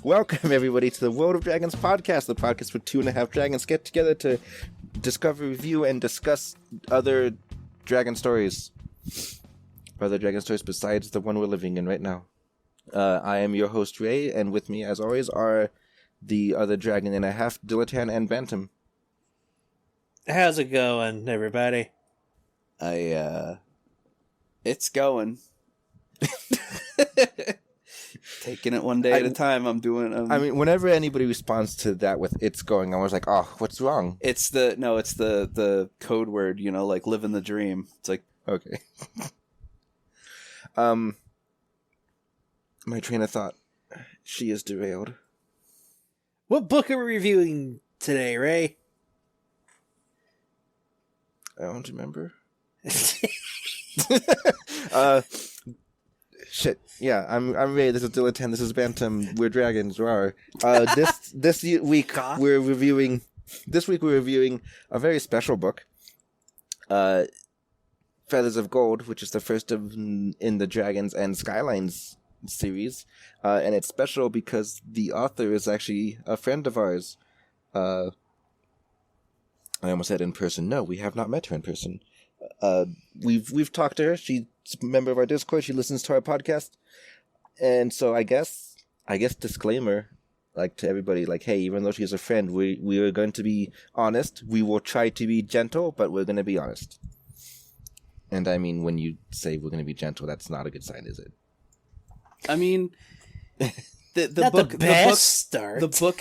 Welcome, everybody, to the World of Dragons podcast, the podcast where 2.5 dragons get together to discover, review, and discuss other dragon stories. Other dragon stories besides the one we're living in right now. I am your host, Ray, and with me, as always, are the other dragon and a half, Dilatan and Bantam. How's it going, everybody? It's going. Taking it one day at a time. I mean, whenever anybody responds to that with "it's going," I was like, "Oh, what's wrong?" It's the code word, like living the dream. It's like, okay. My train of thought. She is derailed. What book are we reviewing today, Ray? I don't remember. Shit. Yeah, I'm Ray. This is Dilatan. This is Bantam. We're dragons. Rawr. This week we're reviewing a very special book. Feathers of Gold, which is the first in the Dragons and Skylines series, and it's special because the author is actually a friend of ours. I almost said in person. No, we have not met her in person. We've talked to her. She's a member of our Discord. She listens to our podcast, and so I guess disclaimer, like to everybody, like, hey, even though she's a friend, we are going to be honest. We will try to be gentle, but we're going to be honest. And I mean, when you say we're going to be gentle, that's not a good sign, is it? I mean, the book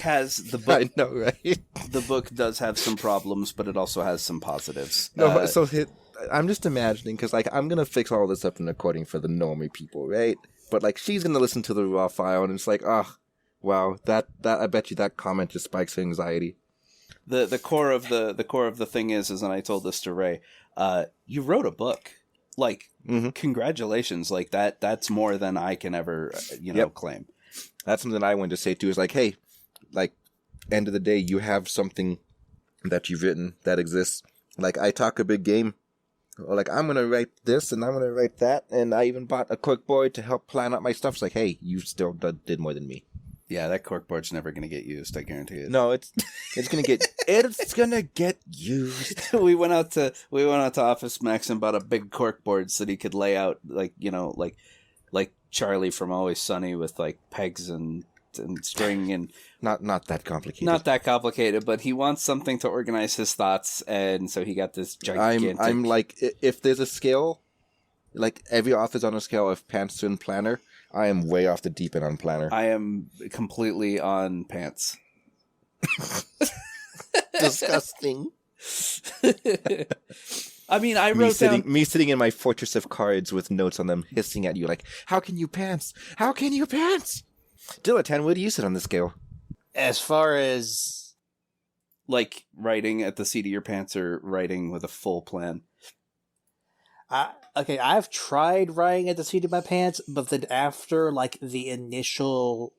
has. I know, right? The book does have some problems, but it also has some positives. No, I'm just imagining, because like I'm gonna fix all this up in recording for the normie people, right? But like she's gonna listen to the raw file, and it's like, oh, wow, that I bet you that comment just spikes her anxiety. The core of the thing is, and I told this to Ray, you wrote a book. Like, congratulations! Like that's more than I can ever, claim. That's something I wanted to say too. Is like, hey, like, end of the day, you have something that you've written that exists. Like, I talk a big game. Or like, I'm gonna write this and I'm gonna write that, and I even bought a corkboard to help plan out my stuff. It's like, hey, you still did more than me. Yeah, that corkboard's never gonna get used. I guarantee it. No, it's gonna get used. We went out to Office Max and bought a big corkboard so that he could lay out like Charlie from Always Sunny with like pegs and string and not that complicated. Not that complicated, but he wants something to organize his thoughts, and so he got this gigantic. I'm like, if there's a scale, like every author's on a scale of pants and planner. I am way off the deep end on planner. I am completely on pants. Disgusting. I mean, I wrote down... Me sitting in my fortress of cards with notes on them, hissing at you like, how can you pants? How can you pants? Dilatan, where do you sit on the scale? As far as... like, writing at the seat of your pants or writing with a full plan? Okay, I've tried writing at the seat of my pants, but then after, like, the initial,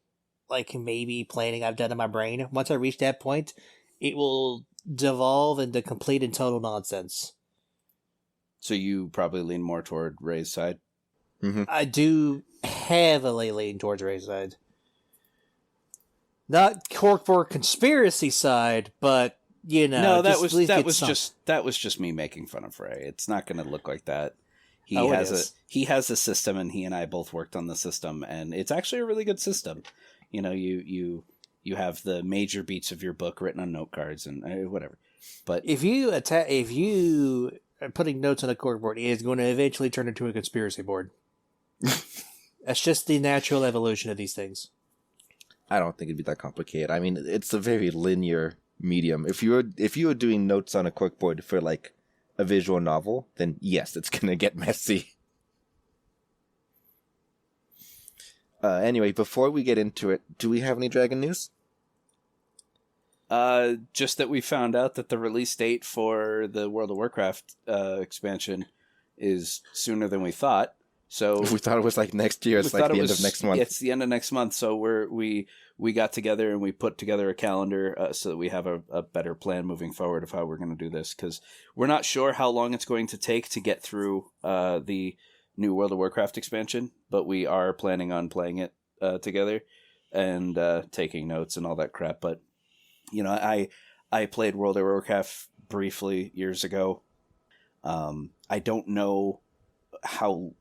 like, maybe planning I've done in my brain, once I reach that point, it will devolve into complete and total nonsense. So you probably lean more toward Ray's side? Mm-hmm. I do heavily lean towards Ray's side. Not corkboard conspiracy side, but, no, that was just me making fun of Ray. It's not going to look like that. He has a system, and he and I both worked on the system, and it's actually a really good system. You have the major beats of your book written on note cards and whatever. But if you are putting notes on a corkboard, it is going to eventually turn into a conspiracy board. That's just the natural evolution of these things. I don't think it'd be that complicated. I mean, it's a very linear medium. If you were doing notes on a corkboard for like a visual novel, then yes, it's gonna get messy. Anyway, before we get into it, do we have any dragon news? Just that we found out that the release date for the World of Warcraft expansion is sooner than we thought. So we thought it was like next year. It's like the end of next month. It's the end of next month. So we got together and we put together a calendar so that we have a better plan moving forward of how we're going to do this, because we're not sure how long it's going to take to get through the new World of Warcraft expansion, but we are planning on playing it together. and taking notes and all that crap. But I played World of Warcraft briefly years ago. I don't know how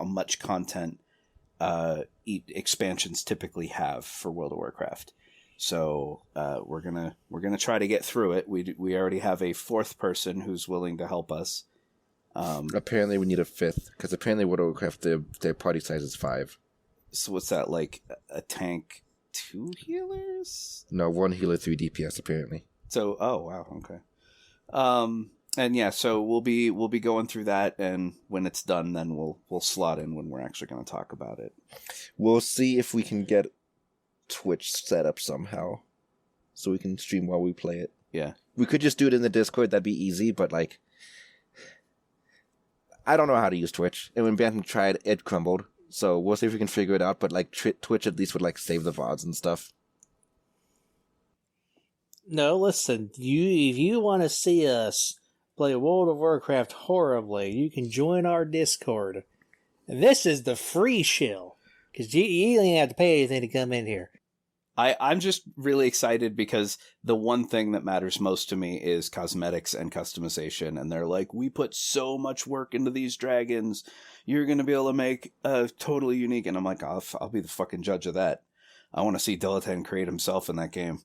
much content expansions typically have for World of Warcraft. So we're gonna try to get through it. We already have a fourth person who's willing to help us. Apparently, we need a fifth because apparently World of Warcraft their party size is 5. So what's that, like a tank, 2 healers? No, 1 healer, 3 DPS apparently. So wow, okay. And yeah, so we'll be going through that, and when it's done, then we'll slot in when we're actually going to talk about it. We'll see if we can get Twitch set up somehow, so we can stream while we play it. Yeah, we could just do it in the Discord. That'd be easy, but like, I don't know how to use Twitch, and when Bantam tried, it crumbled. So we'll see if we can figure it out. But like, Twitch at least would like save the VODs and stuff. No, listen, if you want to see us play World of Warcraft horribly, you can join our Discord. And this is the free shill, because you don't have to pay anything to come in here. I'm just really excited because the one thing that matters most to me is cosmetics and customization. And they're like, we put so much work into these dragons. You're going to be able to make a totally unique. And I'm like, I'll be the fucking judge of that. I want to see Dilettante create himself in that game.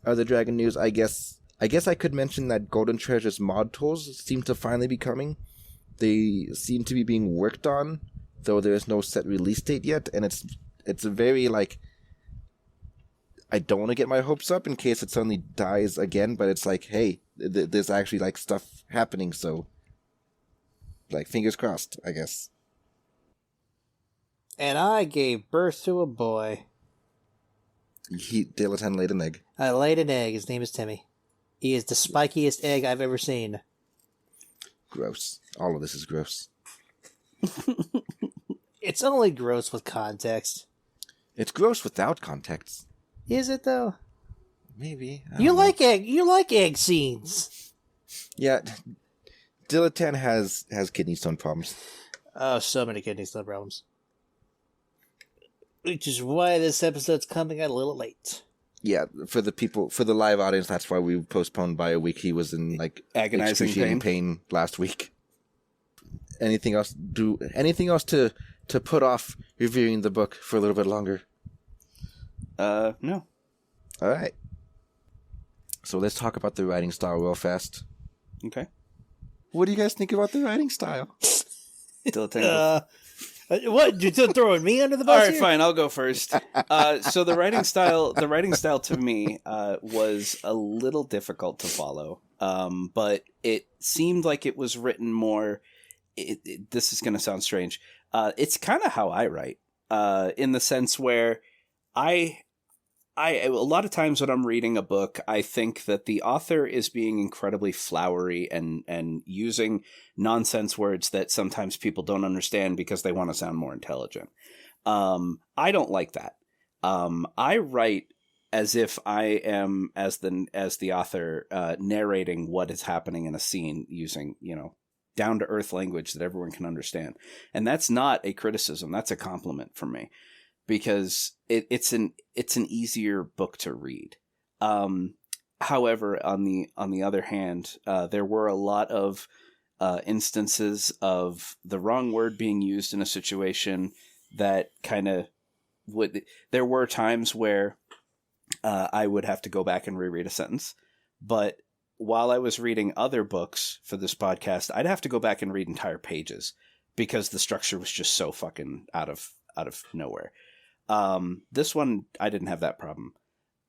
Other dragon news, I guess I could mention that Golden Treasure's mod tools seem to finally be coming. They seem to be being worked on, though there is no set release date yet. And it's a very like, I don't want to get my hopes up in case it suddenly dies again, but it's like, hey, there's actually like stuff happening, so like fingers crossed, I guess. And I gave birth to a boy. Dilettante laid an egg. I laid an egg. His name is Timmy. He is the spikiest egg I've ever seen. Gross. All of this is gross. It's only gross with context. It's gross without context. Is it though? Maybe. You like egg scenes. Yeah. Dilettante has kidney stone problems. Oh, so many kidney stone problems. Which is why this episode's coming out a little late. Yeah, for the live audience, that's why we postponed by a week. He was in like agonizing pain last week. Anything else to put off reviewing the book for a little bit longer? No. All right. So let's talk about the writing style real fast. Okay. What do you guys think about the writing style? What? You're still throwing me under the bus? All right, fine. I'll go first. So the writing style to me was a little difficult to follow, but it seemed like it was written more. This is going to sound strange. It's kind of how I write, in the sense where I a lot of times when I'm reading a book, I think that the author is being incredibly flowery and using nonsense words that sometimes people don't understand because they want to sound more intelligent. I don't like that. I write as if I am as the author narrating what is happening in a scene using, down to earth language that everyone can understand. And that's not a criticism. That's a compliment for me. Because it's an easier book to read. However, on the other hand, there were a lot of instances of the wrong word being used in a situation that kind of would. There were times where I would have to go back and reread a sentence, but while I was reading other books for this podcast, I'd have to go back and read entire pages because the structure was just so fucking out of nowhere. This one, I didn't have that problem.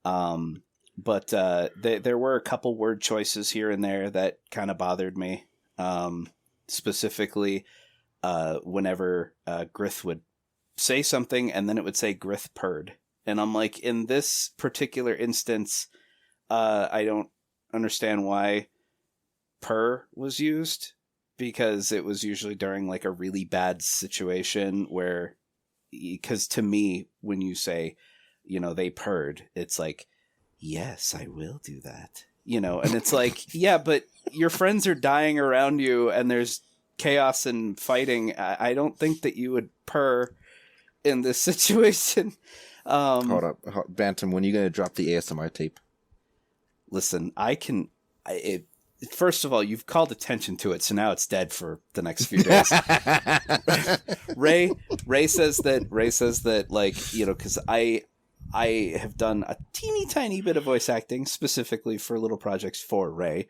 But there were a couple word choices here and there that kind of bothered me. Specifically, whenever Grith would say something and then it would say Grith purred. And I'm like, in this particular instance, I don't understand why purr was used, because it was usually during like a really bad situation where... Because to me, when you say, they purred, it's like, yes, I will do that. And it's like, yeah, but your friends are dying around you and there's chaos and fighting. I don't think that you would purr in this situation. Hold up. Bantam, when are you going to drop the ASMR tape? Listen, first of all, you've called attention to it, so now it's dead for the next few days. Ray says that, like, you know, because I have done a teeny tiny bit of voice acting specifically for little projects for Ray.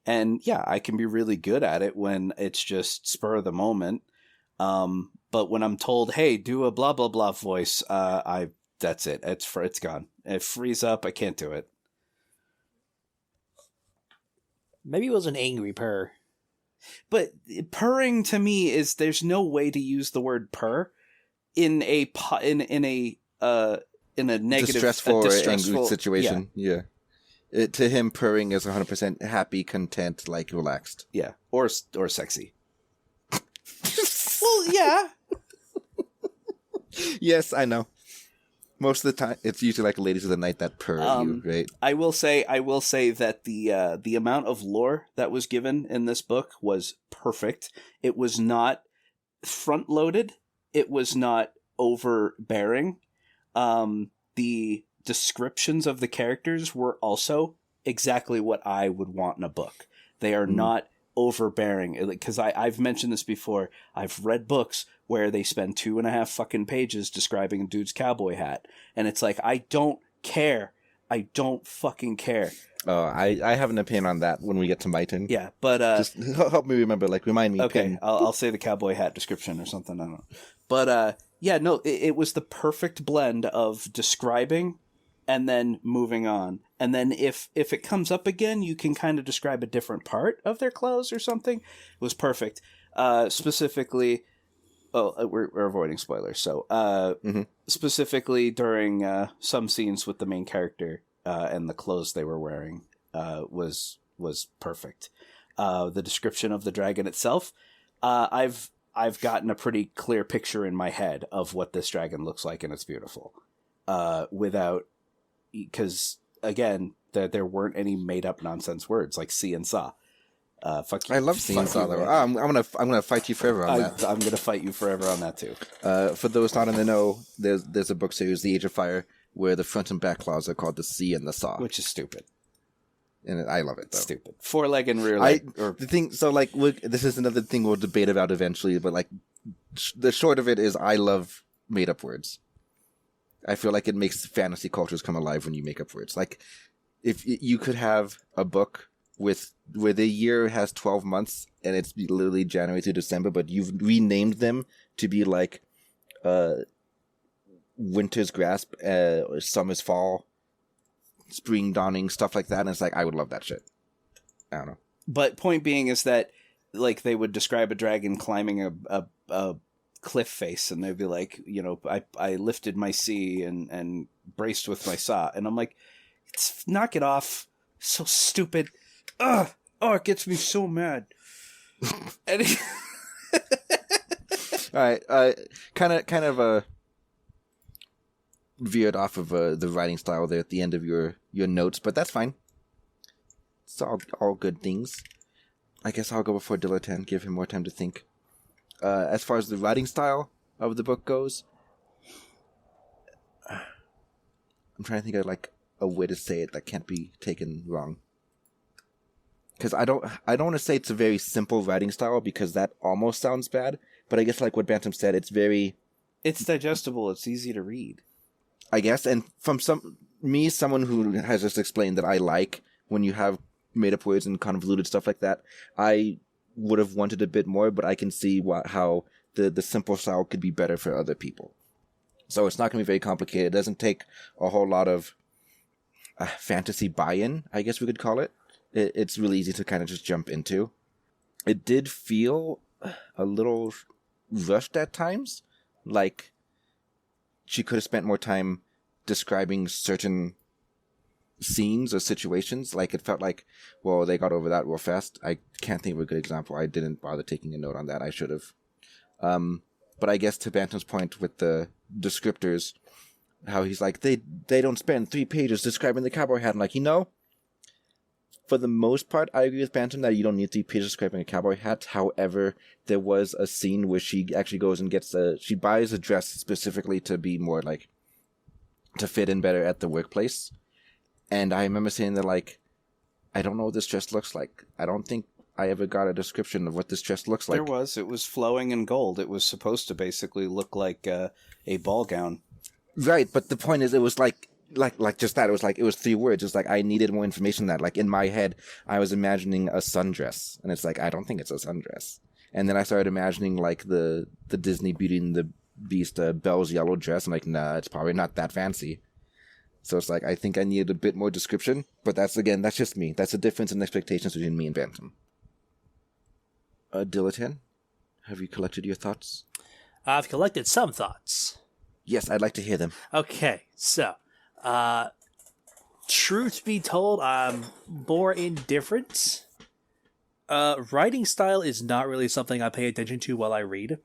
And yeah, I can be really good at it when it's just spur of the moment. But when I'm told, hey, do a blah, blah, blah voice, that's it. It's gone. It frees up. I can't do it. Maybe it was an angry purr. But purring to me is, there's no way to use the word purr in a negative, distressful or angry situation. Yeah. To him, purring is 100% happy, content, like relaxed. Yeah, or sexy. Well, yeah. Yes, I know. Most of the time, it's usually like ladies of the night that purr at you, right? I will say that the amount of lore that was given in this book was perfect. It was not front loaded. It was not overbearing. The descriptions of the characters were also exactly what I would want in a book. They are not overbearing, because I've mentioned this before. I've read books where they spend 2.5 fucking pages describing a dude's cowboy hat, and it's like, I don't care. I don't fucking care. Oh, I have an opinion on that when we get to my turn. Yeah, but just help me remember. Like, remind me. Okay, I'll say the cowboy hat description or something. I don't know, but yeah, no, it was the perfect blend of describing and then moving on. And then if it comes up again, you can kind of describe a different part of their clothes or something. It was perfect. Specifically, we're avoiding spoilers. So specifically during some scenes with the main character and the clothes they were wearing was perfect. The description of the dragon itself, I've gotten a pretty clear picture in my head of what this dragon looks like, and it's beautiful. Because again, there weren't any made up nonsense words like see and saw. Fuck you. I love see and saw though. I'm gonna fight you forever on that. I'm gonna fight you forever on that too. For those not in the know, there's a book series, The Age of Fire, where the front and back claws are called the see and the saw, which is stupid. And I love it though. Stupid. Foreleg and rear leg. The thing. So like, this is another thing we'll debate about eventually. But like, the short of it is, I love made up words. I feel like it makes fantasy cultures come alive when you make up words. Like, if you could have a book where the year has 12 months and it's literally January to December, but you've renamed them to be like winter's grasp, summer's fall, spring dawning, stuff like that. And it's like, I would love that shit. I don't know. But point being is that, like, they would describe a dragon climbing a cliff face, and they'd be like, you know, I lifted my sea and braced with my saw, and I'm like, knock it off, so stupid. Ugh. Oh, it gets me so mad. All right, kind of veered off of the writing style there at the end of your notes, but that's fine. It's all good things. I guess I'll go before Dilettante, give him more time to think. As far as the writing style of the book goes, I'm trying to think of like a way to say it that can't be taken wrong. Because I don't want to say it's a very simple writing style, because that almost sounds bad. But I guess like what Bantam said, it's digestible. It's easy to read, I guess. And from someone who has just explained that I like when you have made up words and convoluted stuff like that, I would have wanted a bit more, but I can see how the simple style could be better for other people. So it's not going to be very complicated. It doesn't take a whole lot of fantasy buy-in, I guess we could call it. It's really easy to kind of just jump into. It did feel a little rushed at times. Like, she could have spent more time describing certain scenes or situations. Like, it felt like, well, they got over that real fast. I can't think of a good example. I didn't bother taking a note on that. I should have. But I guess to Bantam's point with the descriptors, how he's like, they don't spend 3 pages describing the cowboy hat. I'm like, for the most part, I agree with Bantam that you don't need to be picture describing a cowboy hat. However, there was a scene where she actually goes and she buys a dress specifically to be more like, to fit in better at the workplace. And I remember saying that, like, I don't know what this dress looks like. I don't think I ever got a description of what this dress looks like. It was flowing in gold. It was supposed to basically look like a ball gown. Right, but the point is, it was like just that. It was like, it was 3 words. It's like, I needed more information than that. Like, in my head, I was imagining a sundress. And it's like, I don't think it's a sundress. And then I started imagining, like, the Disney Beauty and the Beast Belle's yellow dress. I'm like, nah, it's probably not that fancy. So it's like, I think I needed a bit more description. But that's just me. That's the difference in expectations between me and Bantam. Diletan, have you collected your thoughts? I've collected some thoughts. Yes, I'd like to hear them. Okay, so, truth be told, I'm more indifferent. Writing style is not really something I pay attention to while I read.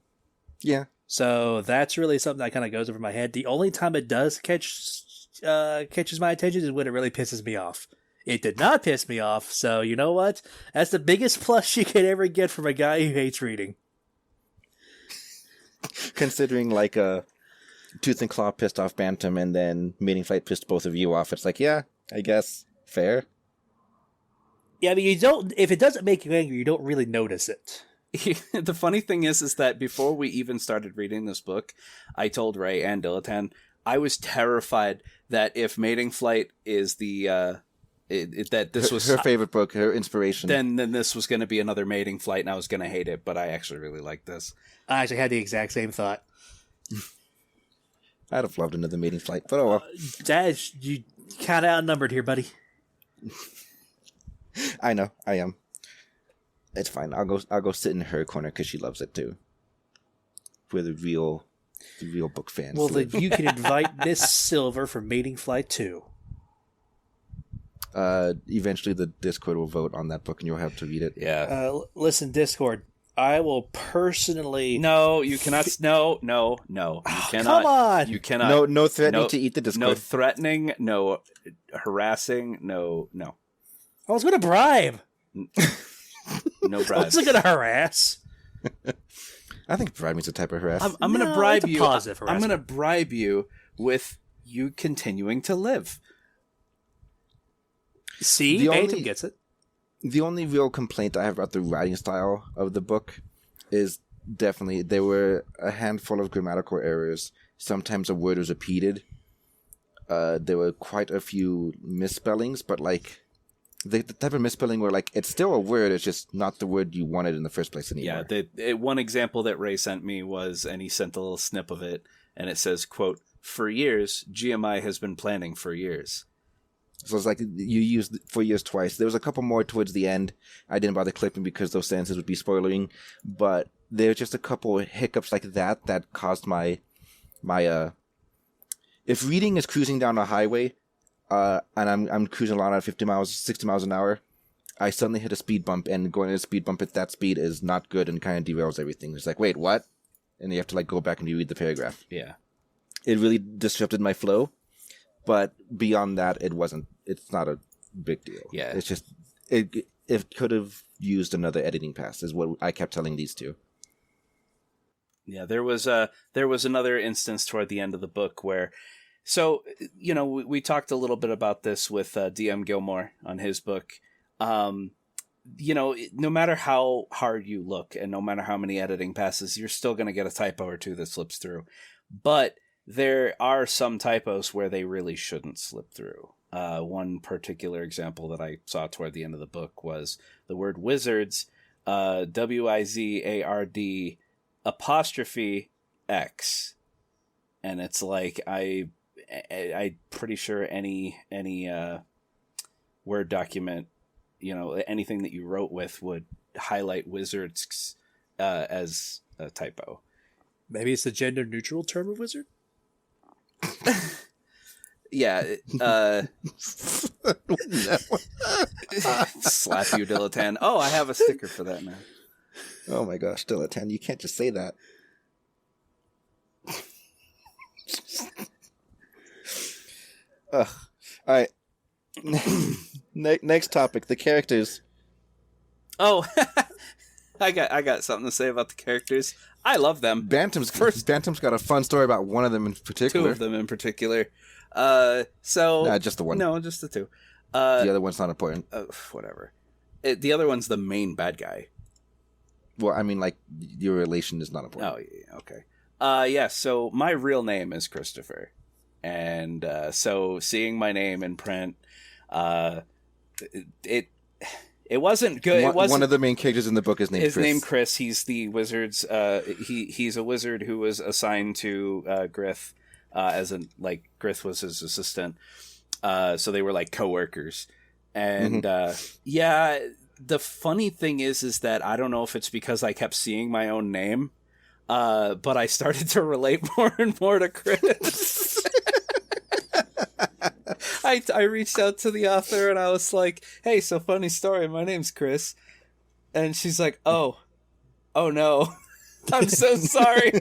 Yeah. So that's really something that kind of goes over my head. The only time it does catches my attention is when it really pisses me off. It did not piss me off, so you know what? That's the biggest plus you could ever get from a guy who hates reading. Considering, like, Tooth and Claw pissed off Bantam and then Mating Flight pissed both of you off, it's like, yeah, I guess, fair. Yeah, I mean, if it doesn't make you angry, you don't really notice it. The funny thing is that before we even started reading this book, I told Ray and Diletan I was terrified that if Mating Flight is that this was her favorite book, her inspiration, then this was going to be another Mating Flight, and I was going to hate it. But I actually really like this. I actually had the exact same thought. I'd have loved another Mating Flight, but oh well. Dad, you kind of outnumbered here, buddy. I know, I am. It's fine. I'll go sit in her corner because she loves it too. We're the real book fans. Well, then you can invite Miss Silver from Mating Flight 2. Eventually the Discord will vote on that book and you'll have to read it. Yeah. Listen, Discord, I will personally... No, you cannot... No. You cannot. Come on! You cannot. No threatening to eat the Discord. No threatening, no harassing, no. I was going to bribe. No bribes. I wasn't going to harass. I think bribing is a type of harass. I'm going to bribe you. Positive I'm going to bribe you with you continuing to live. See, Bantam gets it. The only real complaint I have about the writing style of the book is definitely there were a handful of grammatical errors. Sometimes a word was repeated. There were quite a few misspellings, but like the type of misspelling where like it's still a word, it's just not the word you wanted in the first place anymore. Yeah, one example that Ray sent me was, and he sent a little snip of it, and it says, quote, "For years, GMI has been planning for years." So it's like you used for years twice. There was a couple more towards the end. I didn't bother clipping because those sentences would be spoiling, but there's just a couple hiccups like that caused my if reading is cruising down a highway, and I'm cruising along at 50 miles, 60 miles an hour, I suddenly hit a speed bump, and going at a speed bump at that speed is not good and kind of derails everything. It's like, wait, what? And you have to like go back and reread the paragraph. Yeah. It really disrupted my flow, but beyond that, it's not a big deal. Yeah. It's just, it could have used another editing pass is what I kept telling these two. Yeah, there was another instance toward the end of the book where, so, you know, we talked a little bit about this with DM Gilmore on his book. You know, no matter how hard you look and no matter how many editing passes, you're still going to get a typo or two that slips through. But there are some typos where they really shouldn't slip through. One particular example that I saw toward the end of the book was the word wizards, WIZARD apostrophe X. And it's like, I'm pretty sure any Word document, you know, anything that you wrote with would highlight wizards as a typo. Maybe it's the gender neutral term of wizard? Yeah. Slap you, Diletan. Oh, I have a sticker for that now. Oh my gosh, Diletan, you can't just say that. Ugh. Alright. Next topic, the characters. Oh, I got something to say about the characters. I love them. Bantam's got a fun story about one of them in particular. Two of them in particular. Just the one. No, just the two. The other one's not important. Whatever. The other one's the main bad guy. Well, I mean, like, your relation is not important. Oh, yeah, okay. Yeah, so my real name is Christopher. And so seeing my name in print, it wasn't good. One of the main characters in the book is named Chris. His name Chris. He's the wizard's. He's a wizard who was assigned to Grith, Grith was his assistant. So they were like co-workers. And yeah, the funny thing is that I don't know if it's because I kept seeing my own name, but I started to relate more and more to Chris. I reached out to the author and I was like, "Hey, so funny story. My name's Chris," and she's like, "Oh no, I'm so sorry."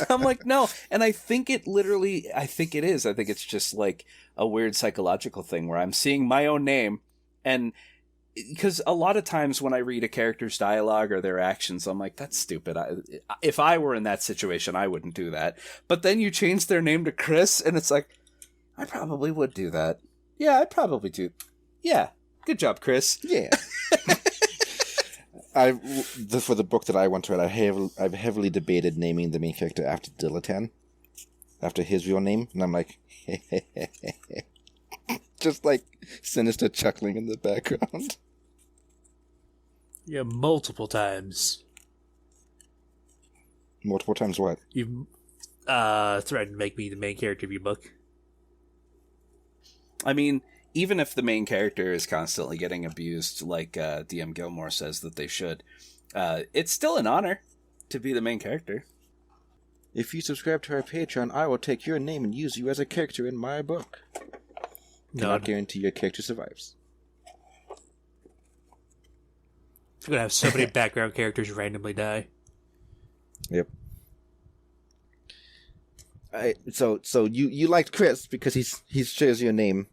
I'm like, "No," and I think it is. I think it's just like a weird psychological thing where I'm seeing my own name, and because a lot of times when I read a character's dialogue or their actions, I'm like, that's stupid. If I were in that situation, I wouldn't do that. But then you change their name to Chris, and it's like, I probably would do that. Yeah, I'd probably do. Yeah, good job, Chris. Yeah. For the book that I want to read, I've heavily debated naming the main character after Dilatan, after his real name, and I'm like, just like sinister chuckling in the background. Yeah, multiple times. Multiple times what? You threatened to make me the main character of your book. I mean, even if the main character is constantly getting abused, like DM Gilmore says that they should, it's still an honor to be the main character. If you subscribe to our Patreon, I will take your name and use you as a character in my book. Cannot guarantee your character survives. You're gonna have so many background characters randomly die. Yep. So you liked Chris because he shares your name.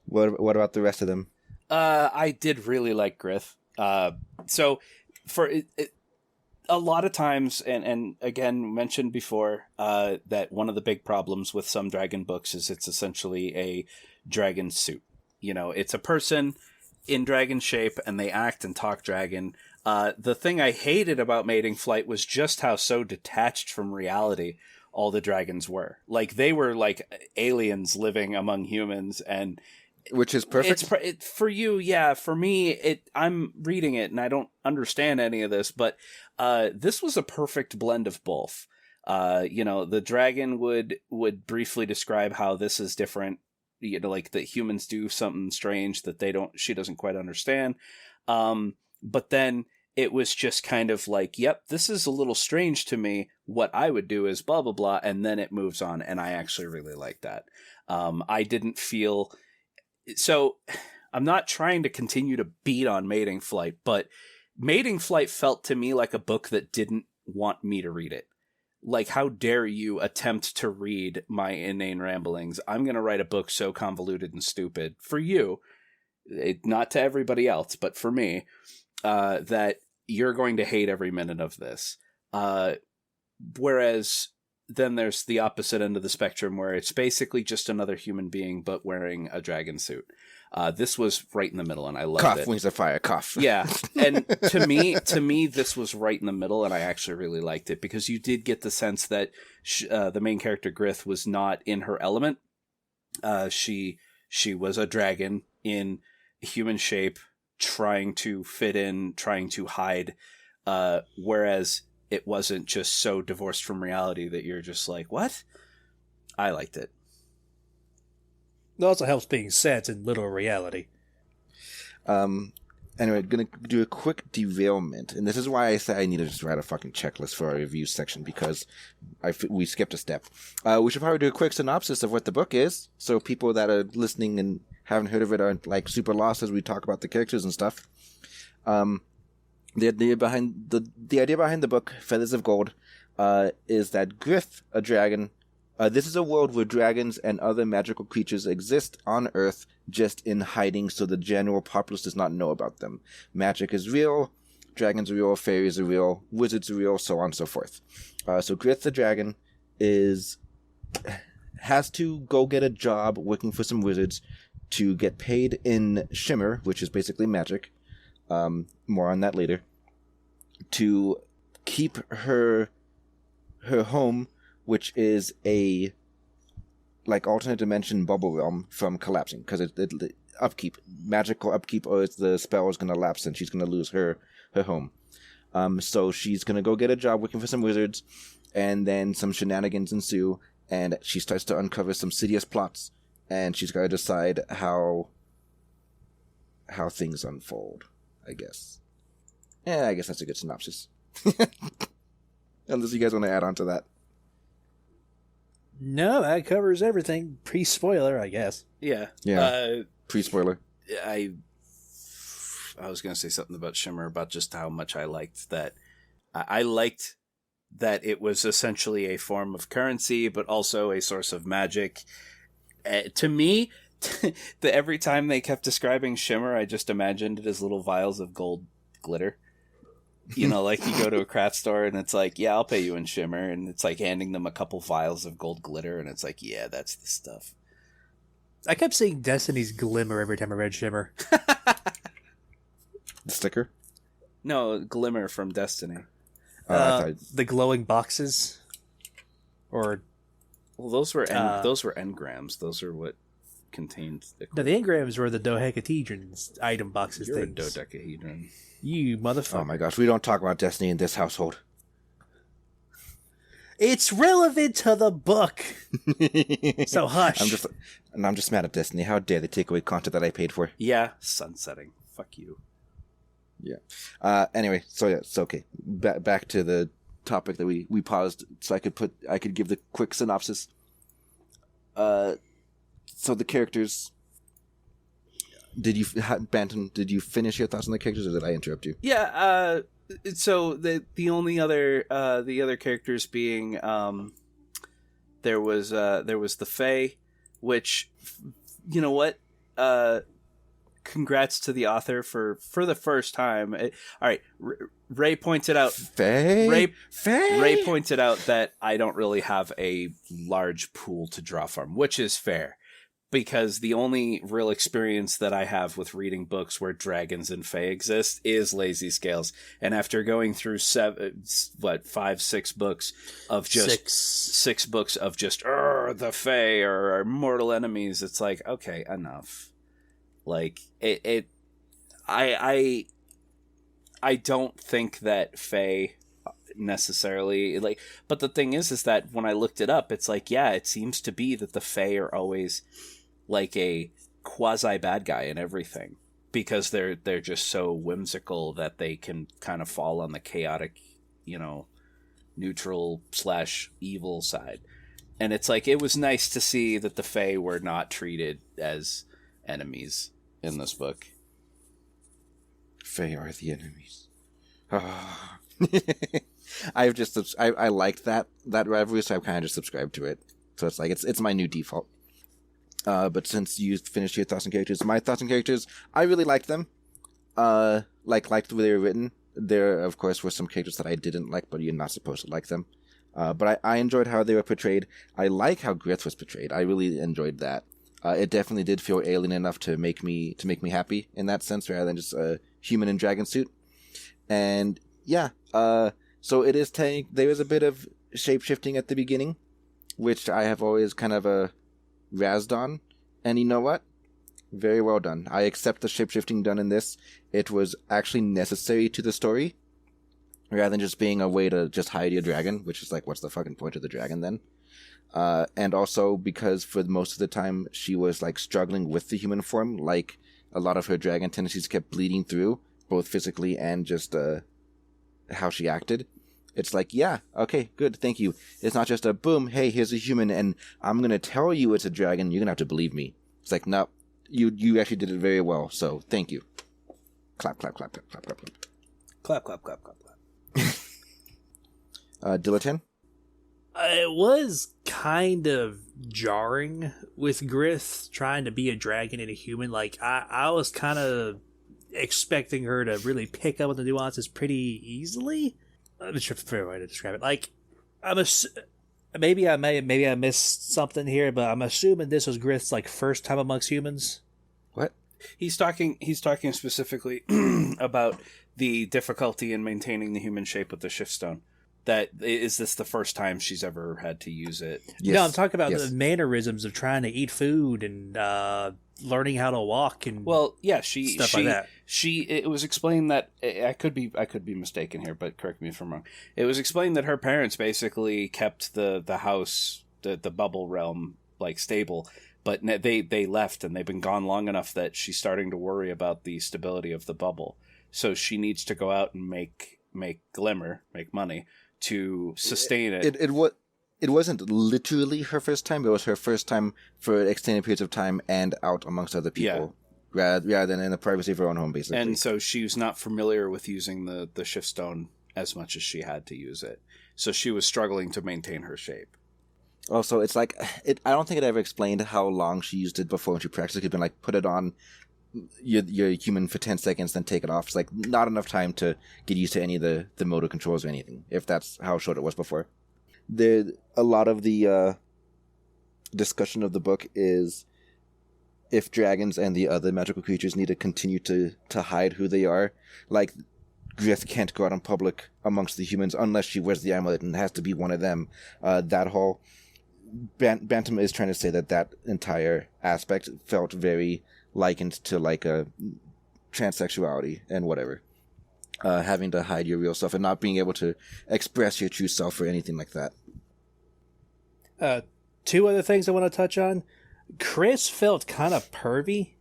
What about the rest of them? I did really like Grith. So for a lot of times, and again mentioned before, that one of the big problems with some dragon books is it's essentially a dragon suit. You know, it's a person in dragon shape and they act and talk dragon. The thing I hated about Mating Flight was just how so detached from reality all the dragons were. Like, they were like aliens living among humans, and which is perfect. For you, yeah. For me, I'm reading it and I don't understand any of this, but this was a perfect blend of both. The dragon would briefly describe how this is different. Like that humans do something strange that she doesn't quite understand. But then it was just kind of like, yep, this is a little strange to me. What I would do is blah, blah, blah. And then it moves on. And I actually really like that. I didn't feel... So I'm not trying to continue to beat on Mating Flight, but Mating Flight felt to me like a book that didn't want me to read it. Like, how dare you attempt to read my inane ramblings? I'm going to write a book so convoluted and stupid for you, not to everybody else, but for me, that you're going to hate every minute of this. Whereas then there's the opposite end of the spectrum where it's basically just another human being, but wearing a dragon suit. This was right in the middle, and I loved it. Wings of fire, cough. Yeah, and to me, this was right in the middle, and I actually really liked it because you did get the sense that the main character Grith was not in her element. She was a dragon in human shape, trying to fit in, trying to hide, whereas it wasn't just so divorced from reality that you're just like, what? I liked it. It also helps being set in literal reality. Anyway, gonna do a quick derailment, and this is why I say I need to just write a fucking checklist for our review section because we skipped a step. We should probably do a quick synopsis of what the book is, so people that are listening and haven't heard of it aren't like super lost as we talk about the characters and stuff. The idea behind the book, Feathers of Gold, is that Grith, a dragon, This is a world where dragons and other magical creatures exist on Earth, just in hiding so the general populace does not know about them. Magic is real, dragons are real, fairies are real, wizards are real, so on and so forth. So Grith the dragon has to go get a job working for some wizards to get paid in shimmer, which is basically magic. More on that later. To keep her home, which is a alternate dimension bubble realm, from collapsing, because it upkeep, magical upkeep, or the spell is going to lapse and she's going to lose her home. So she's going to go get a job working for some wizards, and then some shenanigans ensue, and she starts to uncover some sidious plots, and she's got to decide how things unfold, I guess. Yeah, I guess that's a good synopsis. Unless you guys want to add on to that. No, that covers everything. Pre-spoiler, I guess. Yeah. Pre-spoiler. I was going to say something about Shimmer, about just how much I liked that. I liked that it was essentially a form of currency, but also a source of magic. To me, every time they kept describing Shimmer, I just imagined it as little vials of gold glitter. You know, like you go to a craft store and it's like, yeah, I'll pay you in shimmer. And it's like handing them a couple vials of gold glitter. And it's like, yeah, that's the stuff. I kept seeing Destiny's Glimmer every time I read Shimmer. The sticker? No, Glimmer from Destiny. The glowing boxes? Or... Well, those were engrams. Those are what contained... No, the engrams were the dodecahedrons item boxes. You're things. a dodecahedron. You motherfucker. Oh my gosh, we don't talk about Destiny in this household. It's relevant to the book. So hush. I'm just mad at Destiny. How dare they take away content that I paid for? Yeah, sunsetting. Fuck you. Yeah. Anyway, so yeah, it's okay. Back to the topic that we paused, so I could give the quick synopsis. So the characters. Bantam, did you finish your thoughts on the characters, or did I interrupt you? Yeah, so the only other the other characters being there was the Fae, which, you know what, congrats to the author for the first time. All right, Ray pointed out Ray pointed out that I don't really have a large pool to draw from, which is fair. Because the only real experience that I have with reading books where dragons and fae exist is Lazy Scales. And after going through 5-6 books of just... Six books of just, the fae or our mortal enemies, it's like, okay, enough. Like, I don't think that fae necessarily... like. But the thing is that when I looked it up, it's like, yeah, it seems to be that the fae are always... like a quasi bad guy in everything, because they're just so whimsical that they can kind of fall on the chaotic, neutral / evil side. And it's like, it was nice to see that the Fae were not treated as enemies in this book. Fae are the enemies. I liked that rivalry, so I've kind of just subscribed to it. So it's like it's my new default. But since you finished your thoughts on characters, my thoughts on characters, I really liked them. Liked the way they were written. There, of course, were some characters that I didn't like, but you're not supposed to like them. But I enjoyed how they were portrayed. I like how Grith was portrayed. I really enjoyed that. It definitely did feel alien enough to make me happy in that sense, rather than just a human in dragon suit. And yeah, so it is there is a bit of shape-shifting at the beginning, which I have always kind of razzed on, and you know what? Very well done. I accept the shapeshifting done in this. It was actually necessary to the story, rather than just being a way to just hide your dragon, which is like, what's the fucking point of the dragon then? And also because for most of the time she was like struggling with the human form, like a lot of her dragon tendencies kept bleeding through, both physically and just how she acted. It's like, yeah, okay, good, thank you. It's not just a boom, hey, here's a human, and I'm going to tell you it's a dragon, you're going to have to believe me. It's like, no, you actually did it very well, so thank you. Clap, clap, clap, clap, clap, clap, clap. Clap, clap, clap, clap, clap. Dilatin? It was kind of jarring with Grith trying to be a dragon and a human. Like, I was kind of expecting her to really pick up on the nuances pretty easily. I'm not sure if the fair way to describe it. Like, maybe I missed something here, but I'm assuming this was Grith's like first time amongst humans. What? He's talking specifically about the difficulty in maintaining the human shape with the shift stone. That is this the first time she's ever had to use it? Yes. No, I'm talking about the mannerisms of trying to eat food and learning how to walk and stuff like that. It was explained that I could be mistaken here, but correct me if I'm wrong. It was explained that her parents basically kept the house, the bubble realm, like stable, but they left and they've been gone long enough that she's starting to worry about the stability of the bubble. So she needs to go out and make money to sustain it. It wasn't literally her first time. It was her first time for extended periods of time and out amongst other people, rather than in the privacy of her own home, basically. And so she was not familiar with using the shift stone as much as she had to use it. So she was struggling to maintain her shape. Also, it's like I don't think it ever explained how long she used it before when she practiced. It could have been like, put it on your human for 10 seconds, then take it off. It's like not enough time to get used to any of the motor controls or anything, if that's how short it was before. A lot of the discussion of the book is if dragons and the other magical creatures need to continue to hide who they are. Like, Grith can't go out in public amongst the humans unless she wears the amulet and has to be one of them. That whole Bantam is trying to say that entire aspect felt very likened to like a transsexuality and whatever. Having to hide your real self and not being able to express your true self or anything like that. Two other things I want to touch on. Chris felt kind of pervy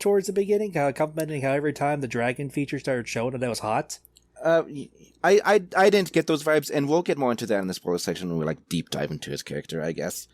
towards the beginning, complimenting how every time the dragon feature started showing that was hot. I didn't get those vibes, and we'll get more into that in the spoiler section when we like deep dive into his character, I guess.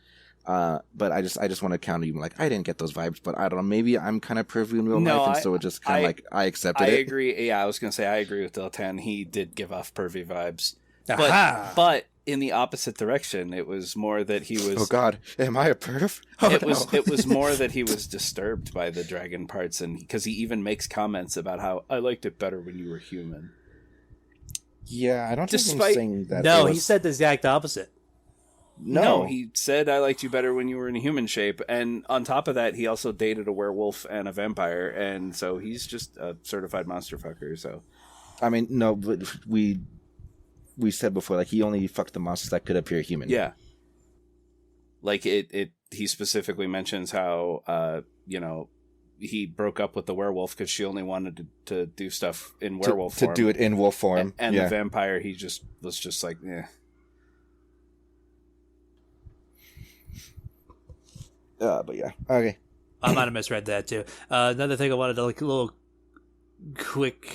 But I just want to counter you, like, I didn't get those vibes, but I don't know, maybe I'm kind of pervy in real life, and so it just kind of like, I accepted it. I agree, I was going to say, I agree with Del10, he did give off pervy vibes. But in the opposite direction, it was more that he was... Oh god, am I a perv? Oh, it was more that he was disturbed by the dragon parts, and because he even makes comments about how, I liked it better when you were human. Yeah, I don't think he's saying that. No, he said the exact opposite. No, he said, I liked you better when you were in a human shape. And on top of that, he also dated a werewolf and a vampire. And so he's just a certified monster fucker. So, I mean, no, but we said before, like, he only fucked the monsters that could appear human. Yeah. Like, he specifically mentions how, he broke up with the werewolf because she only wanted to do stuff in werewolf form. To do it in wolf form. And the vampire, he was just like, eh. But yeah, okay. I might have misread that too. Another thing I wanted to, like, a little quick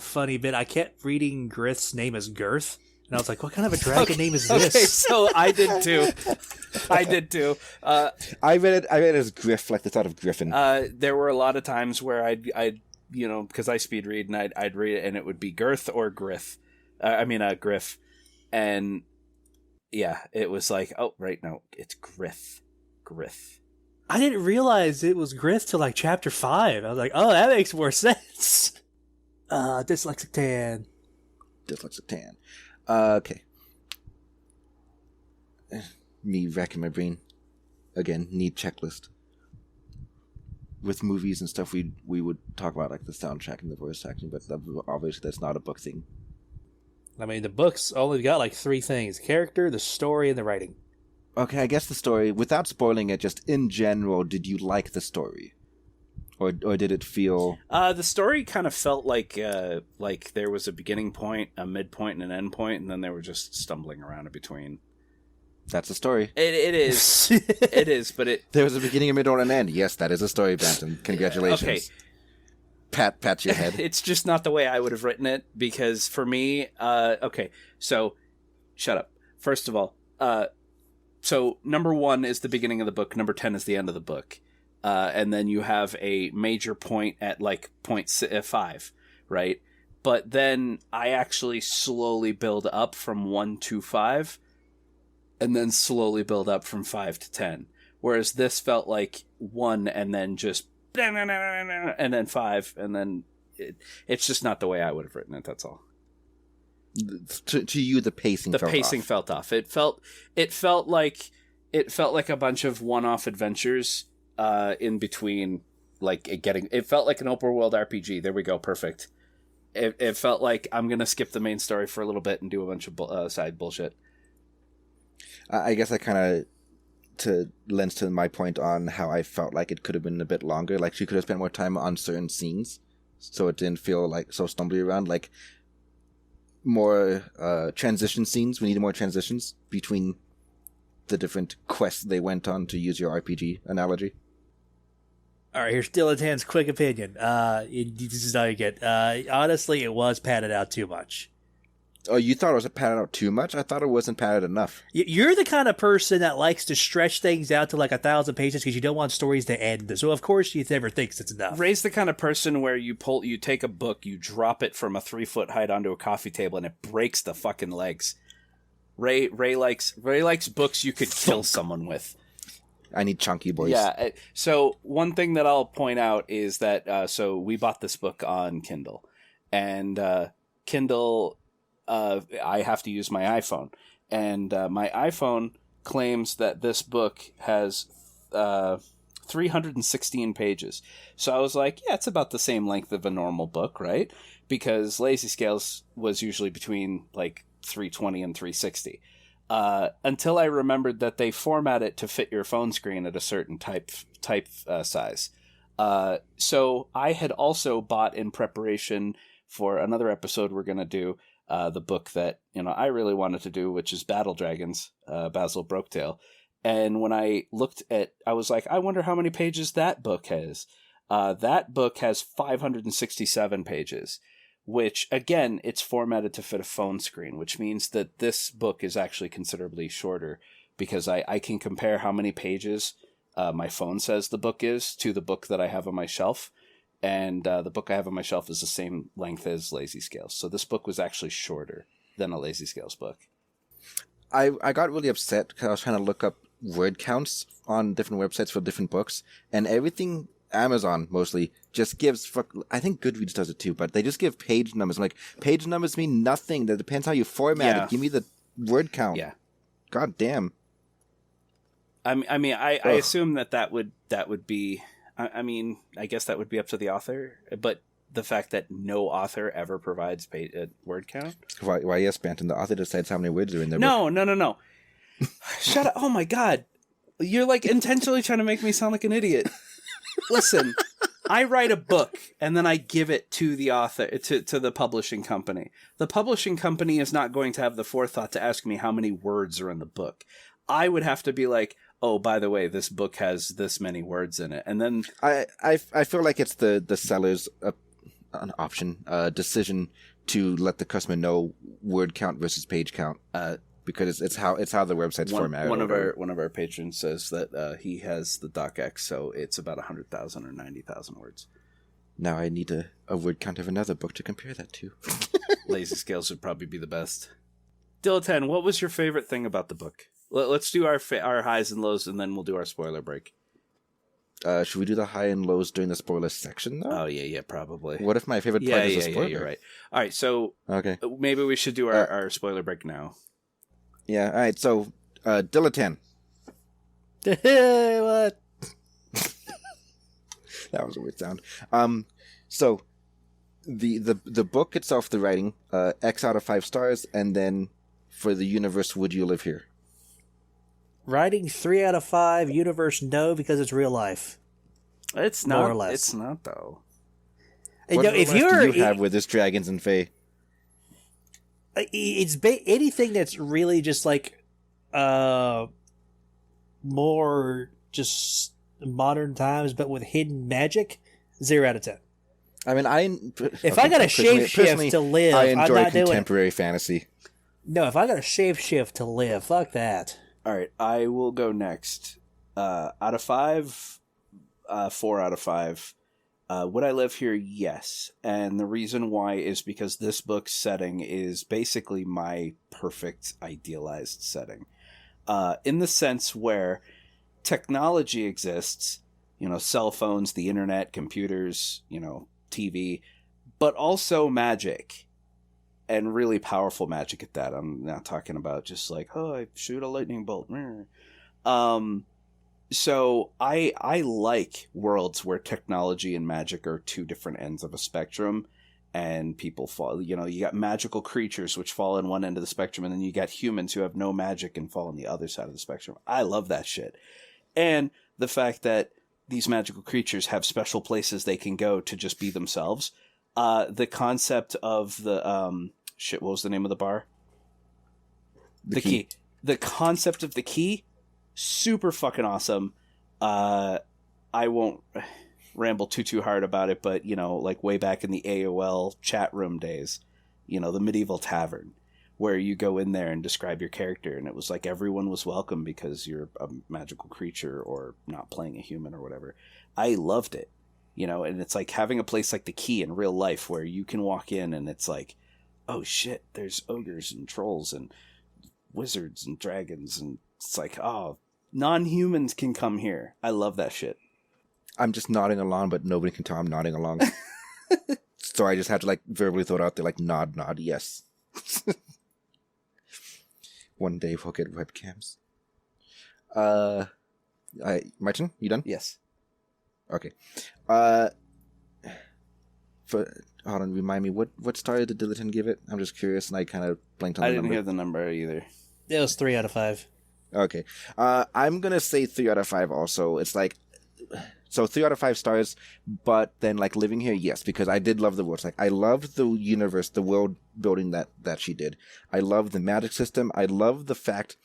funny bit. I kept reading Grith's name as Girth, and I was like, what kind of a dragon name is this? Okay, so I did too. I read it as Griff, like the thought of Griffin. There were a lot of times where I'd because I speed read, and I'd read it, and it would be Girth or Griff. Griff. And yeah, it was like, oh, right, no, it's Grith. I didn't realize it was Grith till like chapter 5. I was like, oh, that makes more sense. Dyslexic tan. Okay. Me racking my brain. Again, need checklist. With movies and stuff, we would talk about like the soundtrack and the voice acting, but obviously that's not a book thing. I mean, the book's only got like 3 things: character, the story, and the writing. Okay, I guess the story, without spoiling it, just in general, did you like the story? Or did it feel... The story kind of felt like there was a beginning point, a midpoint, and an end point, and then they were just stumbling around in between. That's a story. It is. It is, but it... There was a beginning, a middle, and an end. Yes, that is a story, Bantam. Congratulations. Okay. Pat your head. It's just not the way I would have written it, because for me... okay, so... Shut up. First of all... So, number 1 is the beginning of the book. Number 10 is the end of the book. And then you have a major point at, like, point 5, right? But then I actually slowly build up from 1 to 5. and then slowly build up from 5 to 10. Whereas this felt like 1 and then just and then 5 and then it's just not the way I would have written it. That's all. To you, the pacing felt off. It felt like a bunch of one-off adventures in between, like it felt like an open world RPG. There we go, perfect. It felt like I'm gonna skip the main story for a little bit and do a bunch of side bullshit. I guess I kind of lends to my point on how I felt like it could have been a bit longer. Like she could have spent more time on certain scenes, so it didn't feel like so stumbly around. Like more transition scenes. We needed more transitions between the different quests they went on, to use your RPG analogy. All right, here's Dilettante's quick opinion. This is all you get. Honestly, it was padded out too much. Oh, you thought it was padded out too much? I thought it wasn't padded enough. You're the kind of person that likes to stretch things out to like 1,000 pages because you don't want stories to end. So of course you never thinks it's enough. Ray's the kind of person where you take a book, you drop it from a 3-foot height onto a coffee table, and it breaks the fucking legs. Ray likes books you could kill someone with. I need chunky boys. Yeah. So one thing that I'll point out is that so we bought this book on Kindle, and Kindle. I have to use my iPhone, and my iPhone claims that this book has 316 pages. So I was like, yeah, it's about the same length of a normal book, right? Because Lazy Scales was usually between like 320 and 360. Until I remembered that they format it to fit your phone screen at a certain type size. So I had also bought, in preparation for another episode we're going to do, the book that I really wanted to do, which is Battle Dragons, Basil Broketail. And when I looked at, I was like, I wonder how many pages that book has. That book has 567 pages, which, again, it's formatted to fit a phone screen, which means that this book is actually considerably shorter, because I can compare how many pages my phone says the book is to the book that I have on my shelf. And the book I have on my shelf is the same length as Lazy Scales. So this book was actually shorter than a Lazy Scales book. I got really upset because I was trying to look up word counts on different websites for different books, and everything, Amazon mostly, just gives, I think Goodreads does it too, but they just give page numbers. I'm like, page numbers mean nothing. That depends how you format it. Give me the word count. Yeah. God damn. I assume that would be... I mean, I guess that would be up to the author, but the fact that no author ever provides word count? Why yes, Banton, the author decides how many words are in their book. No. Shut up. Oh my god. You're like intentionally trying to make me sound like an idiot. Listen, I write a book and then I give it to the author, to the publishing company. The publishing company is not going to have the forethought to ask me how many words are in the book. I would have to be like, oh, by the way, this book has this many words in it. And then I feel like it's the seller's an option, decision to let the customer know word count versus page count, because it's how the website's formatted. One of our patrons says that he has the DocX, so it's about 100,000 or 90,000 words. Now I need a word count of another book to compare that to. Lazy Scales would probably be the best. Dilettante, what was your favorite thing about the book? Let's do our highs and lows, and then we'll do our spoiler break. Should we do the high and lows during the spoiler section, though? Oh, yeah, probably. What if my favorite part is a spoiler? Yeah, you're right. All right, so okay, maybe we should do our spoiler break now. Yeah, all right, so, Dilettante. What? That was a weird sound. So, the book itself, the writing, X out of 5 stars, and then for the universe, would you live here? Writing 3 out of 5, universe no, because it's real life. It's not. More or less. It's not, though. What if do you have with this Dragons and Fae? It's anything that's really just like more just modern times, but with hidden magic. 0 out of 10. I mean, if I got a shapeshift to live, I enjoy I'm not contemporary fantasy. No, if I got a shapeshift to live, fuck that. All right, I will go next. Out of 5, 4 out of 5. Would I live here? Yes. And the reason why is because this book's setting is basically my perfect idealized setting. in the sense where technology exists, cell phones, the internet, computers, TV, but also magic, and really powerful magic at that. I'm not talking about just like, oh, I shoot a lightning bolt. So I like worlds where technology and magic are two different ends of a spectrum, and people fall, you got magical creatures which fall in one end of the spectrum, and then you got humans who have no magic and fall on the other side of the spectrum. I love that shit. And the fact that these magical creatures have special places they can go to just be themselves. The concept of the, what was the name of the bar? The key. The concept of the key, super fucking awesome. I won't ramble too hard about it, but like way back in the AOL chat room days, the medieval tavern where you go in there and describe your character, and it was like everyone was welcome because you're a magical creature or not playing a human or whatever. I loved it, and it's like having a place like the Key in real life where you can walk in and it's like, oh shit, there's ogres and trolls and wizards and dragons, and it's like, oh, non-humans can come here. I love that shit. I'm just nodding along, but nobody can tell I'm nodding along. So I just have to like verbally throw it out there, like nod, yes. One day we'll get webcams. Martin, you done? Yes. Okay. Hold on, remind me, what star did Dileton give it? I'm just curious, and I kind of blanked on the number. I didn't hear the number either. It was 3 out of 5. Okay. I'm gonna say 3 out of 5 also. It's like, so 3 out of 5 stars, but then like living here, yes, because I did love the world. Like I loved the universe, the world building that she did. I love the magic system. I love the fact,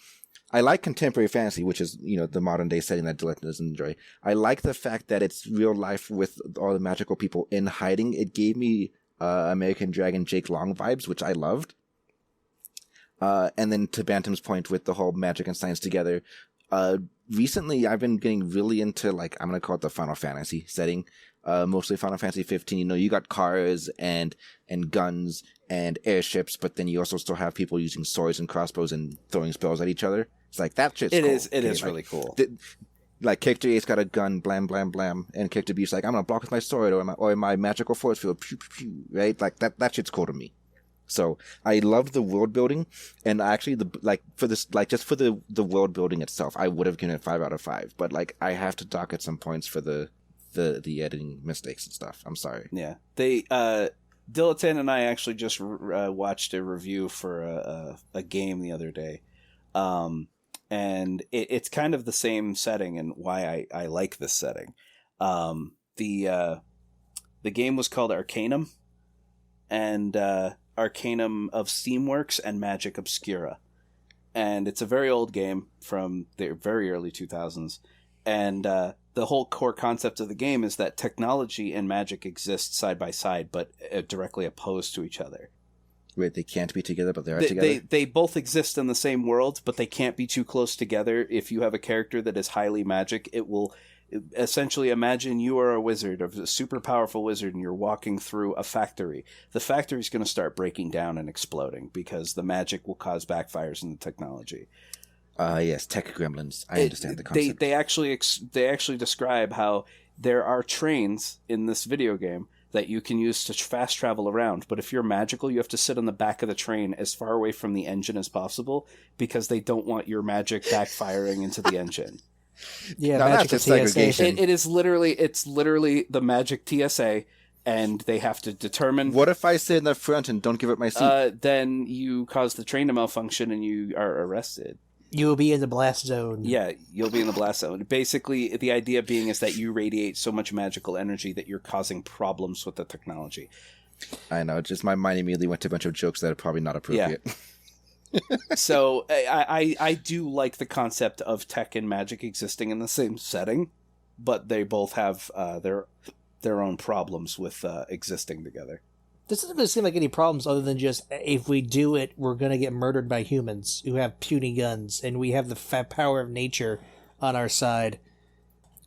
I like contemporary fantasy, which is, the modern day setting that Dileton doesn't enjoy. I like the fact that it's real life with all the magical people in hiding. It gave me American Dragon Jake Long vibes, which I loved. And then to Bantam's point with the whole magic and science together, recently I've been getting really into, like, I'm going to call it the Final Fantasy setting, mostly Final Fantasy 15. You got cars and guns and airships, but then you also still have people using swords and crossbows and throwing spells at each other. It's like, that shit's cool. It is really cool. Like, character A's got a gun, blam, blam, blam, and character B's like, I'm going to block with my sword or my magical force field, pew, pew, pew, right? Like, that shit's cool to me. So I loved the world building, and actually just for the world building itself, I would have given it 5 out of 5. But like I have to dock at some points for the editing mistakes and stuff. I'm sorry. Yeah, they Dileton and I actually just watched a review for a game the other day, and it's kind of the same setting and why I like this setting. The game was called Arcanum, and Arcanum of Steamworks and Magic Obscura. And it's a very old game from the very early 2000s. And the whole core concept of the game is that technology and magic exist side by side, but directly opposed to each other. Wait, they can't be together, but they are together? They both exist in the same world, but they can't be too close together. If you have a character that is highly magic, it will... Essentially, imagine you are a wizard, a super powerful wizard, and you're walking through a factory. The factory is going to start breaking down and exploding because the magic will cause backfires in the technology. Yes, tech gremlins. I understand the concept. They actually describe how there are trains in this video game that you can use to fast travel around. But if you're magical, you have to sit on the back of the train as far away from the engine as possible because they don't want your magic backfiring into the engine. Yeah, magic segregation. It's literally the magic TSA, and they have to determine. What if I sit in the front and don't give it my seat? Then you cause the train to malfunction, and you are arrested. You will be in the blast zone. Yeah, you'll be in the blast zone. Basically, the idea being is that you radiate so much magical energy that you're causing problems with the technology. I know. Just my mind immediately went to a bunch of jokes that are probably not appropriate. Yeah. So I do like the concept of tech and magic existing in the same setting, but they both have their own problems with existing together. This doesn't really seem like any problems other than just if we do it, we're going to get murdered by humans who have puny guns, and we have the power of nature on our side.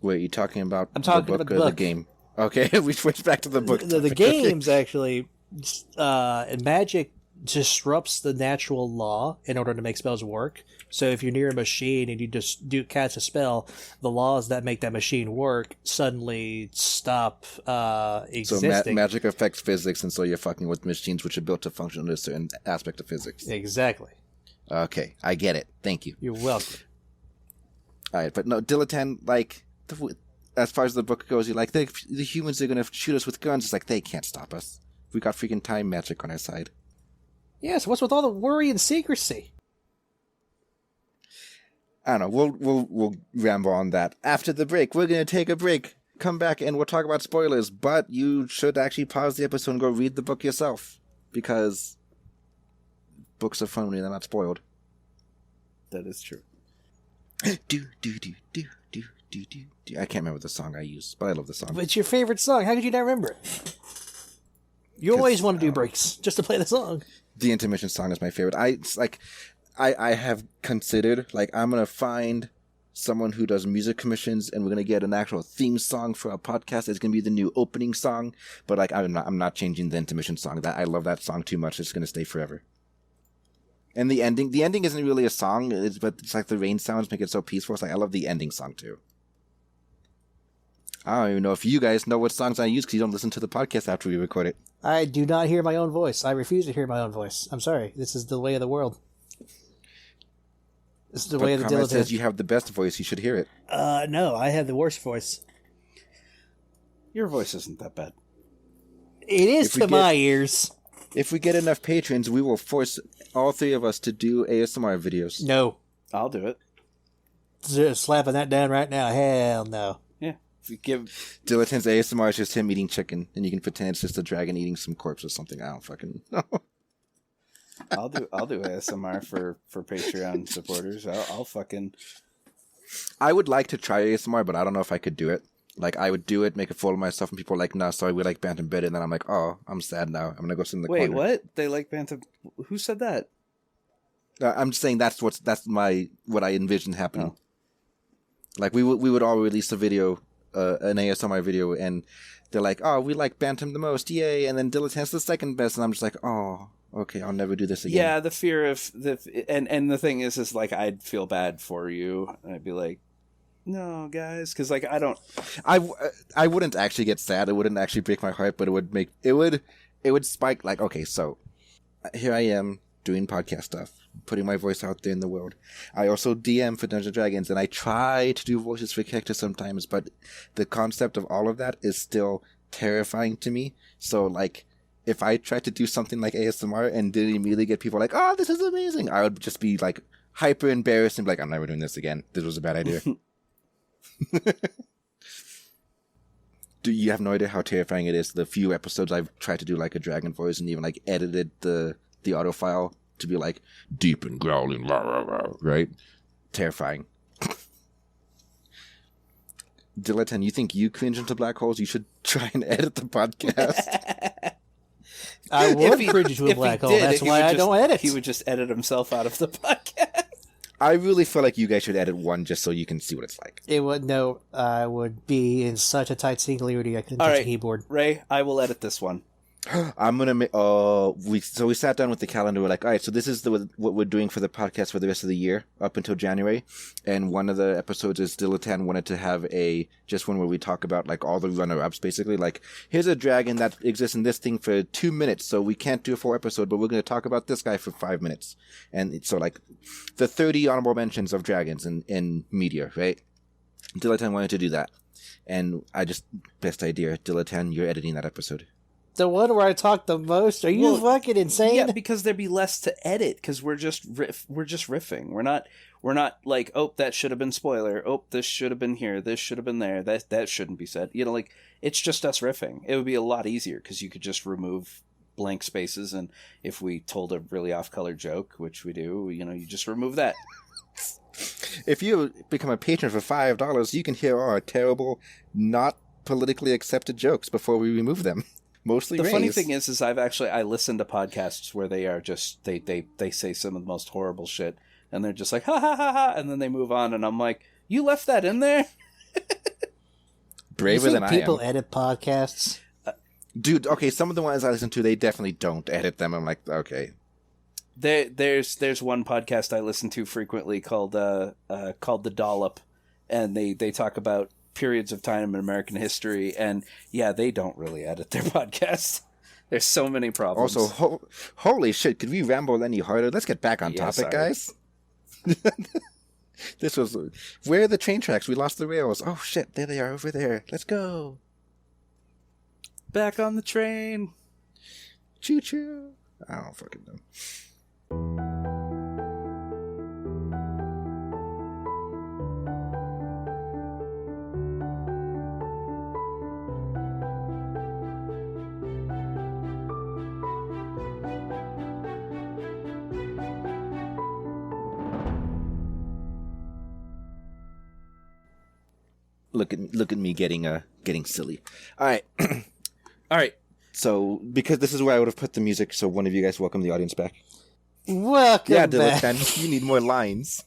Wait, you talking about I'm talking the book about the or book. the game? Okay, we switched back to the book. The games, actually, and magic disrupts the natural law in order to make spells work. So if you're near a machine and you just cast a spell, the laws that make that machine work suddenly stop existing. So magic affects physics, and so you're fucking with machines which are built to function under a certain aspect of physics. Exactly. Okay, I get it. Thank you. You're welcome. All right, but no, Dilettante, like, as far as the book goes, you're like, the humans are going to shoot us with guns. It's like, they can't stop us. We got freaking time magic on our side. Yeah, so what's with all the worry and secrecy? I don't know. We'll ramble on that. After the break, we're going to take a break. Come back and we'll talk about spoilers, but you should actually pause the episode and go read the book yourself, because books are fun when they're not spoiled. That is true. do. I can't remember the song I used, but I love the song. It's your favorite song. How could you not remember it? You always want to do breaks just to play the song. The intermission song is my favorite. I have considered, like, I'm going to find someone who does music commissions, and we're going to get an actual theme song for our podcast. It's going to be the new opening song, but, like, I'm not changing the intermission song. I love that song too much. It's going to stay forever. And the ending isn't really a song, but it's like the rain sounds make it so peaceful. It's like, I love the ending song too. I don't even know if you guys know what songs I use, because you don't listen to the podcast after we record it. I do not hear my own voice. I refuse to hear my own voice. I'm sorry. This is the way of the world. This is the way of the dilettante. Says you have the best voice. You should hear it. No, I have the worst voice. Your voice isn't that bad. It is to my ears. If we get enough patrons, we will force all three of us to do ASMR videos. No. I'll do it. Just slapping that down right now. Hell no. Yeah. If we give Dilettante's ASMR is just him eating chicken, and you can pretend it's just a dragon eating some corpse or something. I don't fucking know. I'll do ASMR for Patreon supporters. I'll fucking. I would like to try ASMR, but I don't know if I could do it. Like, I would do it, make a fool of myself, and people are like, "Nah, sorry, we like Bantam better." And then I'm like, "Oh, I'm sad now. I'm gonna go sit in the corner." Wait, what? They like Bantam? Who said that? I'm just saying that's what I envision happening. Oh. Like, we would all release a video, an ASMR video, and they're like, "Oh, we like Bantam the most, yay!" And then Dilettante's the second best, and I'm just like, "Oh, okay, I'll never do this again." Yeah, the fear of and the thing is like, I'd feel bad for you. I'd be like, no, guys, because like I wouldn't actually get sad. It wouldn't actually break my heart, but it would spike, like, okay, so here I am doing podcast stuff, putting my voice out there in the world. I also DM for Dungeons & Dragons, and I try to do voices for characters sometimes, but the concept of all of that is still terrifying to me. So, like, if I tried to do something like ASMR and didn't immediately get people like, "Oh, this is amazing," I would just be like hyper embarrassed and be like, "I'm never doing this again. This was a bad idea." Do you have no idea how terrifying it is? The few episodes I've tried to do like a dragon voice and even like edited the audio file to be like deep and growling, rah, rah, rah, right? Terrifying. Dilettante, you think you cringe into black holes? You should try and edit the podcast. I would cringe into a black hole. That's why I don't edit. He would just edit himself out of the podcast. I really feel like you guys should edit one just so you can see what it's like. It would no. I would be in such a tight singularity I couldn't touch a keyboard. Ray, I will edit this one. I'm gonna make. We sat down with the calendar. We're like, all right, so this is what we're doing for the podcast for the rest of the year up until January, and one of the episodes is Dilettante wanted to have just one where we talk about like all the runner-ups, basically. Like, here's a dragon that exists in this thing for 2 minutes, so we can't do a full episode, but we're gonna talk about this guy for 5 minutes, and so like the 30 honorable mentions of dragons in media, right? Dilettante wanted to do that, and best idea, Dilettante, you're editing that episode. The one where I talk the most? Are you fucking insane? Yeah, because there'd be less to edit because we're just riffing. We're not like, oh, that should have been spoiler. Oh, this should have been here. This should have been there. That shouldn't be said. You know, like, it's just us riffing. It would be a lot easier because you could just remove blank spaces, and if we told a really off-color joke, which we do, you know, you just remove that. If you become a patron for $5, you can hear our terrible, not politically accepted jokes before we remove them. Mostly the Ray's. Funny thing is I listen to podcasts where they are just they say some of the most horrible shit, and they're just like ha ha ha ha, and then they move on, and I'm like, you left that in there? Braver than I am. People edit podcasts, dude. Okay, some of the ones I listen to, they definitely don't edit them. I'm like, okay, There's one podcast I listen to frequently called The Dollop, and they talk about periods of time in American history, and yeah, they don't really edit their podcast. There's so many problems. Also, holy shit, could we ramble any harder? Let's get back on topic, guys. This was... Where are the train tracks? We lost the rails. Oh shit, there they are over there. Let's go. Back on the train. Choo-choo. I don't fucking know. Look at me getting silly. All right. So, because this is where I would have put the music, so one of you guys welcome the audience back. Welcome back. Dilettante, you need more lines.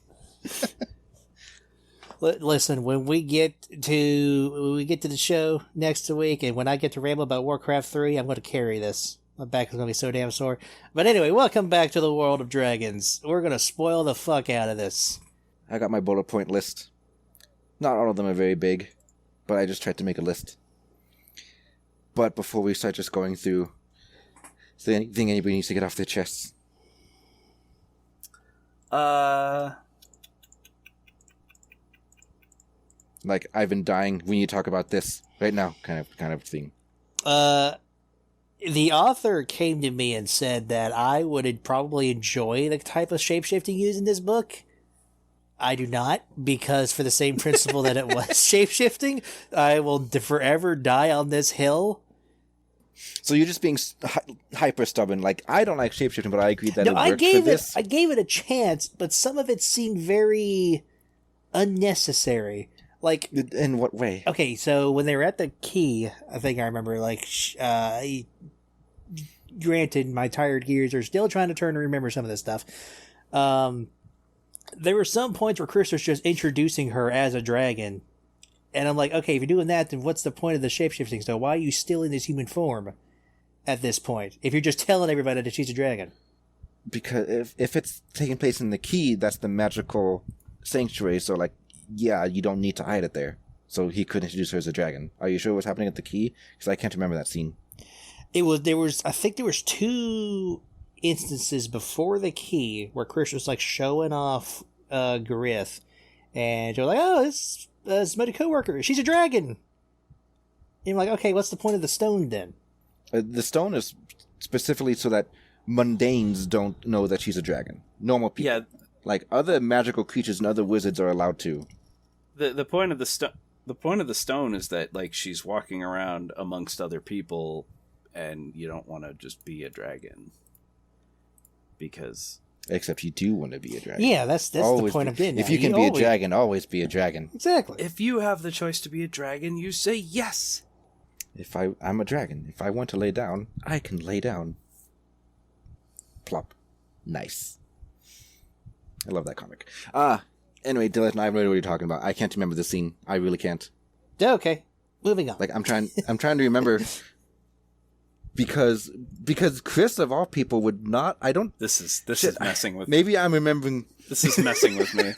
Listen, when we get to the show next week, and when I get to ramble about Warcraft 3, I'm going to carry this. My back is going to be so damn sore. But anyway, welcome back to the world of dragons. We're going to spoil the fuck out of this. I got my bullet point list. Not all of them are very big, but I just tried to make a list. But before we start just going through, is there anything anybody needs to get off their chests? Like, I've been dying, we need to talk about this right now, kind of thing. The author came to me and said that I would probably enjoy the type of shapeshifting used in this book. I do not, because for the same principle that it was shapeshifting, I will forever die on this hill. So you're just being hyper stubborn. Like, I don't like shapeshifting, but I agree that it worked for this. I gave it a chance, but some of it seemed very unnecessary. Like, in what way? Okay, so when they were at the key, I think I remember, like, granted, my tired gears are still trying to turn to remember some of this stuff. There were some points where Chris was just introducing her as a dragon. And I'm like, okay, if you're doing that, then what's the point of the shapeshifting? So why are you still in this human form at this point? If you're just telling everybody that she's a dragon. Because if it's taking place in the key, that's the magical sanctuary. So, like, yeah, you don't need to hide it there. So he could introduce her as a dragon. Are you sure what's happening at the key? Because I can't remember that scene. I think there was 2 instances before the key where Chris was, like, showing off Garith. And you're like, oh, this is my coworker. She's a dragon. And you're like, okay, what's the point of the stone then? The stone is specifically so that mundanes don't know that she's a dragon. Normal people. Yeah. Like, other magical creatures and other wizards are allowed to. The point of the stone is that, like, she's walking around amongst other people, and you don't want to just be a dragon. Because... Except you do want to be a dragon. Yeah, that's the point I'm getting at. If you can be a dragon, always be a dragon. Exactly. If you have the choice to be a dragon, you say yes. If I'm a dragon. If I want to lay down, I can lay down. Plop. Nice. I love that comic. Anyway, Dylan and I know what you're talking about. I can't remember the scene. I really can't. Okay. Moving on. Like, I'm trying to remember... Because Chris of all people would not. I don't. This is messing with. Maybe I'm remembering. This is messing with me.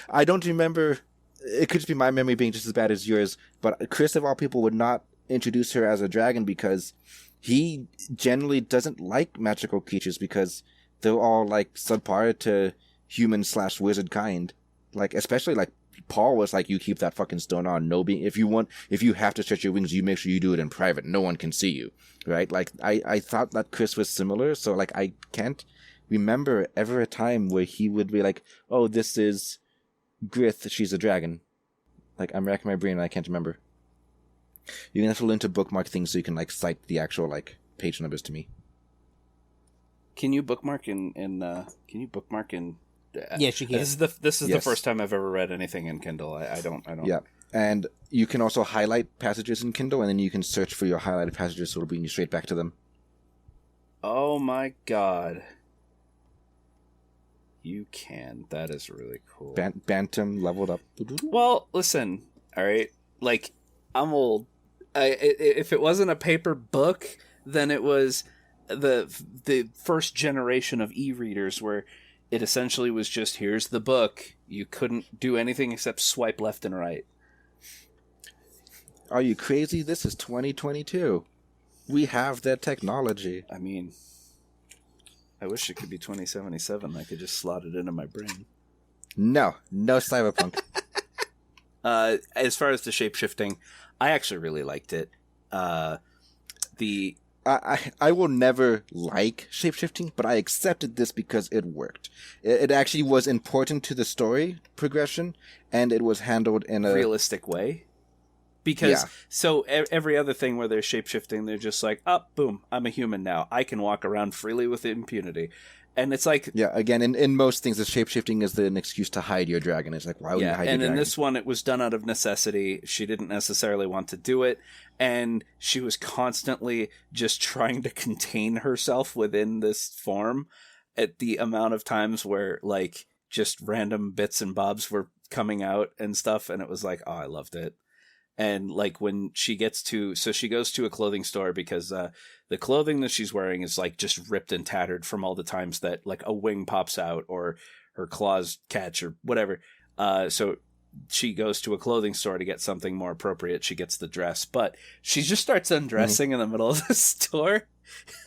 I don't remember. It could just be my memory being just as bad as yours. But Chris of all people would not introduce her as a dragon because he generally doesn't like magical creatures because they're all like subpar to human/wizard kind. Like, especially like Paul was like, you keep that fucking stone on. If you have to stretch your wings, you make sure you do it in private. No one can see you, right? Like, I thought that Chris was similar, so like I can't remember ever a time where he would be like, oh, this is Grith, she's a dragon. Like, I'm racking my brain and I can't remember. You're gonna have to learn to bookmark things so you can like cite the actual like page numbers to me. Can you bookmark in? Yes, you can. This is the first time I've ever read anything in Kindle. I don't. Yeah, and you can also highlight passages in Kindle, and then you can search for your highlighted passages, so it'll bring you straight back to them. Oh my god! You can. That is really cool. Bantam leveled up. Well, listen. All right, like, I'm old. If it wasn't a paper book, then it was the first generation of e-readers where it essentially was just, here's the book. You couldn't do anything except swipe left and right. Are you crazy? This is 2022. We have that technology. I mean, I wish it could be 2077. I could just slot it into my brain. No cyberpunk. As far as the shape-shifting, I actually really liked it. I will never like shape-shifting, but I accepted this because it worked. It actually was important to the story progression, and it was handled in a realistic way. Because so every other thing where they're shape-shifting, they're just like, oh, boom, I'm a human now. I can walk around freely with impunity. And it's like... Yeah, again, in most things, the shape-shifting is an excuse to hide your dragon. It's like, why would you hide your dragon? And in this one, it was done out of necessity. She didn't necessarily want to do it. And she was constantly just trying to contain herself within this form at the amount of times where, like, just random bits and bobs were coming out and stuff. And it was like, oh, I loved it. And like when she gets to, so she goes to a clothing store because the clothing that she's wearing is like just ripped and tattered from all the times that like a wing pops out or her claws catch or whatever. So she goes to a clothing store to get something more appropriate. She gets the dress, but she just starts undressing in the middle of the store.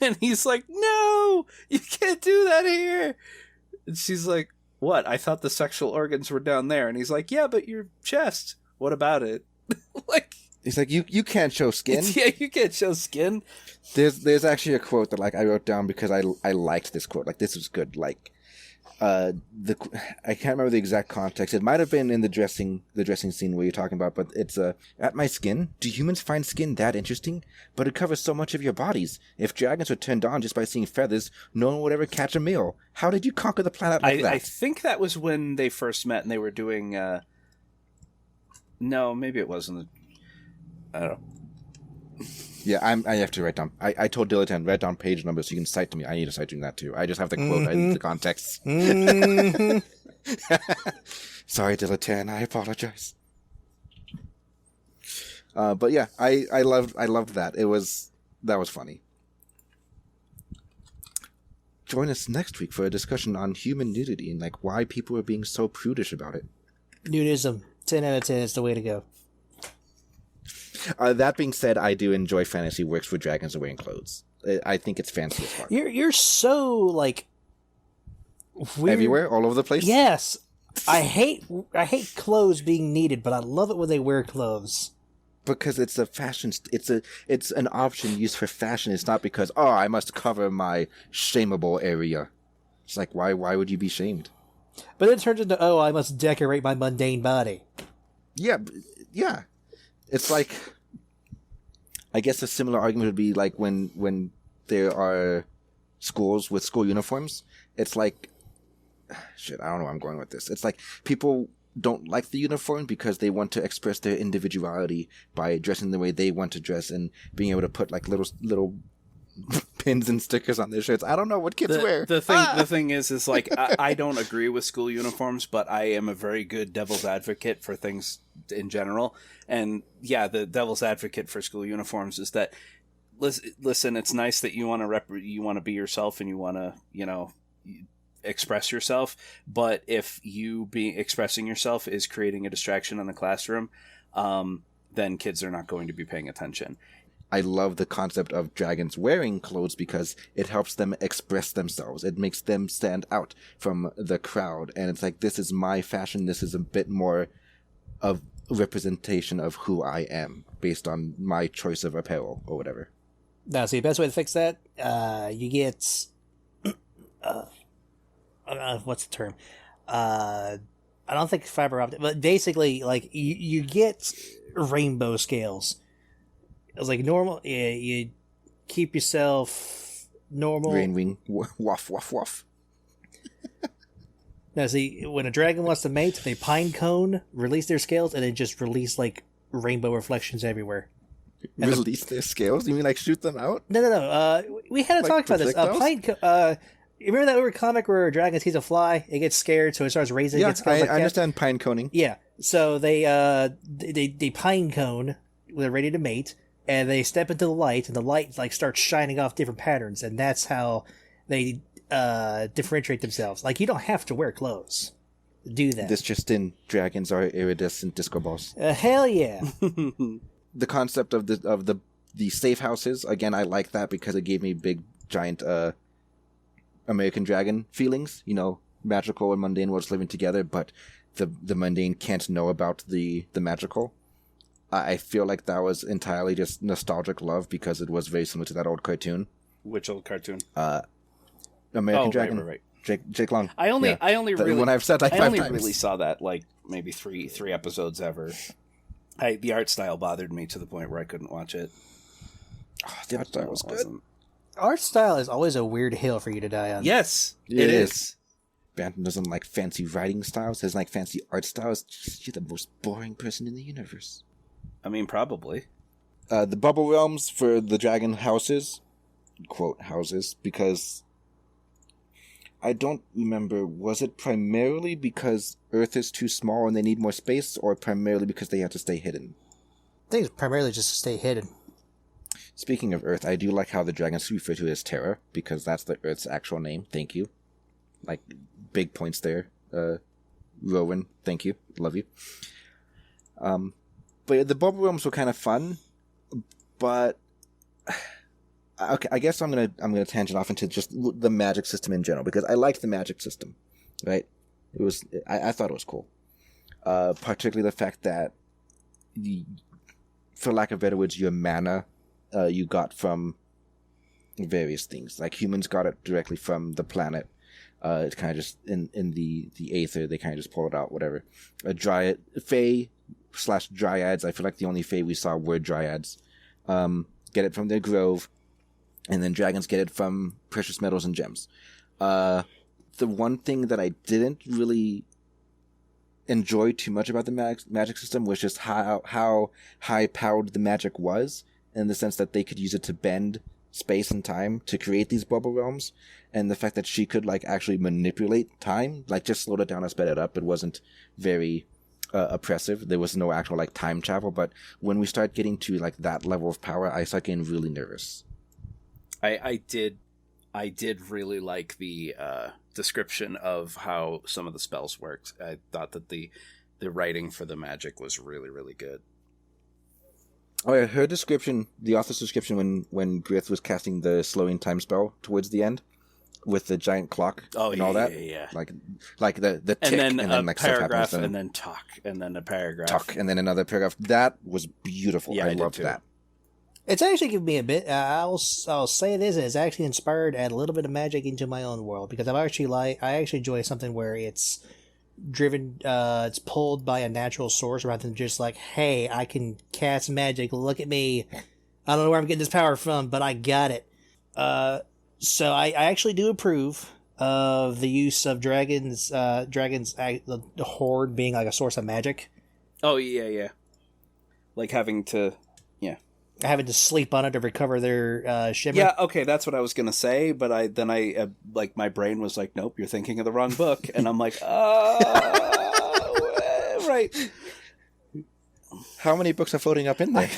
And he's like, no, you can't do that here. And she's like, what? I thought the sexual organs were down there. And he's like, yeah, but your chest, what about it? Like, he's like, you can't show skin. Yeah, you can't show skin. There's actually a quote that like I wrote down because I liked this quote. Like, this was good. Like, I can't remember the exact context. It might have been in the dressing scene where you're talking about, but it's at my skin. Do humans find skin that interesting? But it covers so much of your bodies. If dragons were turned on just by seeing feathers, no one would ever catch a meal. How did you conquer the planet like that? I think that was when they first met and they were doing. No, maybe it wasn't. I don't know. Yeah, I have to write down. I told Dilettante, write down page numbers so you can cite to me. I need to cite you that too. I just have the quote. I need the context. Sorry, Dilettante. I apologize. But yeah, I loved that. That was funny. Join us next week for a discussion on human nudity and like why people are being so prudish about it. Nudism. 10 out of 10 is the way to go. That being said, I do enjoy fantasy works where dragons are wearing clothes. I think it's fancy as fuck. You're so like weird. Everywhere, all over the place. Yes, I hate clothes being needed, but I love it when they wear clothes. Because it's a fashion. It's an option used for fashion. It's not because I must cover my shameable area. It's like why would you be shamed? But it turns into I must decorate my mundane body. Yeah. It's like, I guess a similar argument would be like when there are schools with school uniforms. It's like, shit, I don't know where I'm going with this. It's like people don't like the uniform because they want to express their individuality by dressing the way they want to dress and being able to put like little pins and stickers on their shirts. I don't know what kids wear. The thing is like I don't agree with school uniforms, but I am a very good devil's advocate for things in general. And yeah, the devil's advocate for school uniforms is that listen, it's nice that you want to be yourself and you want to express yourself, but if you expressing yourself is creating a distraction in the classroom, then kids are not going to be paying attention. I love the concept of dragons wearing clothes because it helps them express themselves. It makes them stand out from the crowd. And it's like, this is my fashion. This is a bit more of representation of who I am based on my choice of apparel or whatever. Now, see, the best way to fix that, you get... what's the term? I don't think fiber optic, but basically, like, you get rainbow scales. It's like normal. Yeah, you keep yourself normal. Rain wing, waff, waff, waff. Now, see, when a dragon wants to mate, they pine cone, release their scales, and then just release like rainbow reflections everywhere. Release their scales? You mean like shoot them out? No. We had to talk about this. You remember that little comic where a dragon sees a fly, it gets scared, so it starts raising its scales? I understand pine coning. Yeah, so they pine cone when they're ready to mate. and they step into the light, and the light like starts shining off different patterns, and that's how they differentiate themselves. Like, you don't have to wear clothes to do that. This just in: dragons are iridescent disco balls. Hell yeah! The concept of the safe houses, again, I like that because it gave me big giant American Dragon feelings. You know, magical and mundane worlds living together, but the mundane can't know about the magical. I feel like that was entirely just nostalgic love because it was very similar to that old cartoon. Which old cartoon? American Dragon. Right. Jake Long. I only times. really saw that like maybe three episodes ever. The art style bothered me to the point where I couldn't watch it. Oh, the art style was good. Art style is always a weird hill for you to die on. Yes, it is. Bantam doesn't like fancy writing styles. Doesn't like fancy art styles. You're the most boring person in the universe. I mean, probably. The bubble realms for the dragon houses, quote houses, because I don't remember. Was it primarily because Earth is too small and they need more space, or primarily because they have to stay hidden? I think it's primarily just to stay hidden. Speaking of Earth, I do like how the dragons refer to it as Terra, because that's the Earth's actual name. Thank you. Like, big points there. Rowan, thank you. Love you. But the bubble realms were kind of fun, but okay, I guess I'm gonna tangent off into just the magic system in general, because I liked the magic system, right? I thought it was cool, particularly the fact that, for lack of better words, your mana you got from various things. Like, humans got it directly from the planet. It's kind of just in the aether. They kind of just pull it out, whatever. A dryad, fae / dryads. I feel like the only fae we saw were dryads. Get it from their grove, and then dragons get it from precious metals and gems. The one thing that I didn't really enjoy too much about the magic system was just how high powered the magic was, in the sense that they could use it to bend space and time to create these bubble realms, and the fact that she could like actually manipulate time, like just slowed it down or sped it up. It wasn't very oppressive. There was no actual like time travel, but when we start getting to like that level of power, I start getting really nervous. I did really like the description of how some of the spells worked. I thought that the writing for the magic was really, really good. Oh yeah, her description, the author's description when Grith was casting the slowing time spell towards the end with the giant clock and all that. Yeah. Like the tick, and then like paragraph, stuff happens, and then talk, and then a paragraph. Talk, and then another paragraph. That was beautiful. Yeah, I loved that. It's actually given me a bit. I'll say this: it's actually inspired add a little bit of magic into my own world, because I actually enjoy something where it's driven, it's pulled by a natural source rather than just like, hey, I can cast magic. Look at me. I don't know where I'm getting this power from, but I got it. So I actually do approve of the use of dragons. The horde being like a source of magic. Oh yeah. Like having to sleep on it to recover their shimmer. Yeah, okay, that's what I was gonna say, but I like my brain was like, nope, you're thinking of the wrong book, and I'm like, right. How many books are floating up in there?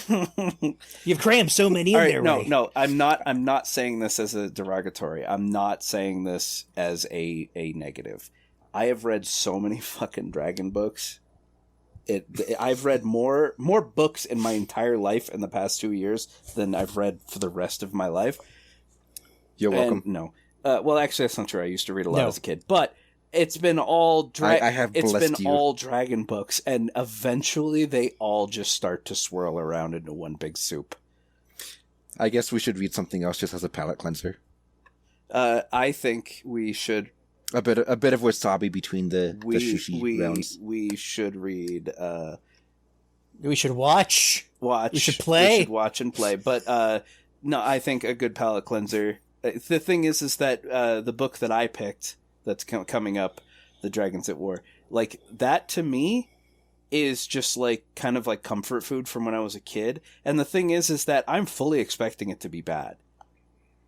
You've crammed so many in there. No, I'm not saying this as a derogatory. I'm not saying this as a negative. I have read so many fucking dragon books. I've read more books in my entire life in the past 2 years than I've read for the rest of my life. You're welcome. No. Well, actually, that's not true. I used to read a lot as a kid. But it's been all all dragon books, and eventually they all just start to swirl around into one big soup. I guess we should read something else just as a palate cleanser. I think we should... A bit of wasabi between the sushi rounds. We should read. We should watch. We should play. We should watch and play. But no, I think a good palate cleanser. The thing is that the book that I picked that's coming up, The Dragons at War, like that to me is just like kind of like comfort food from when I was a kid. And the thing is that I'm fully expecting it to be bad.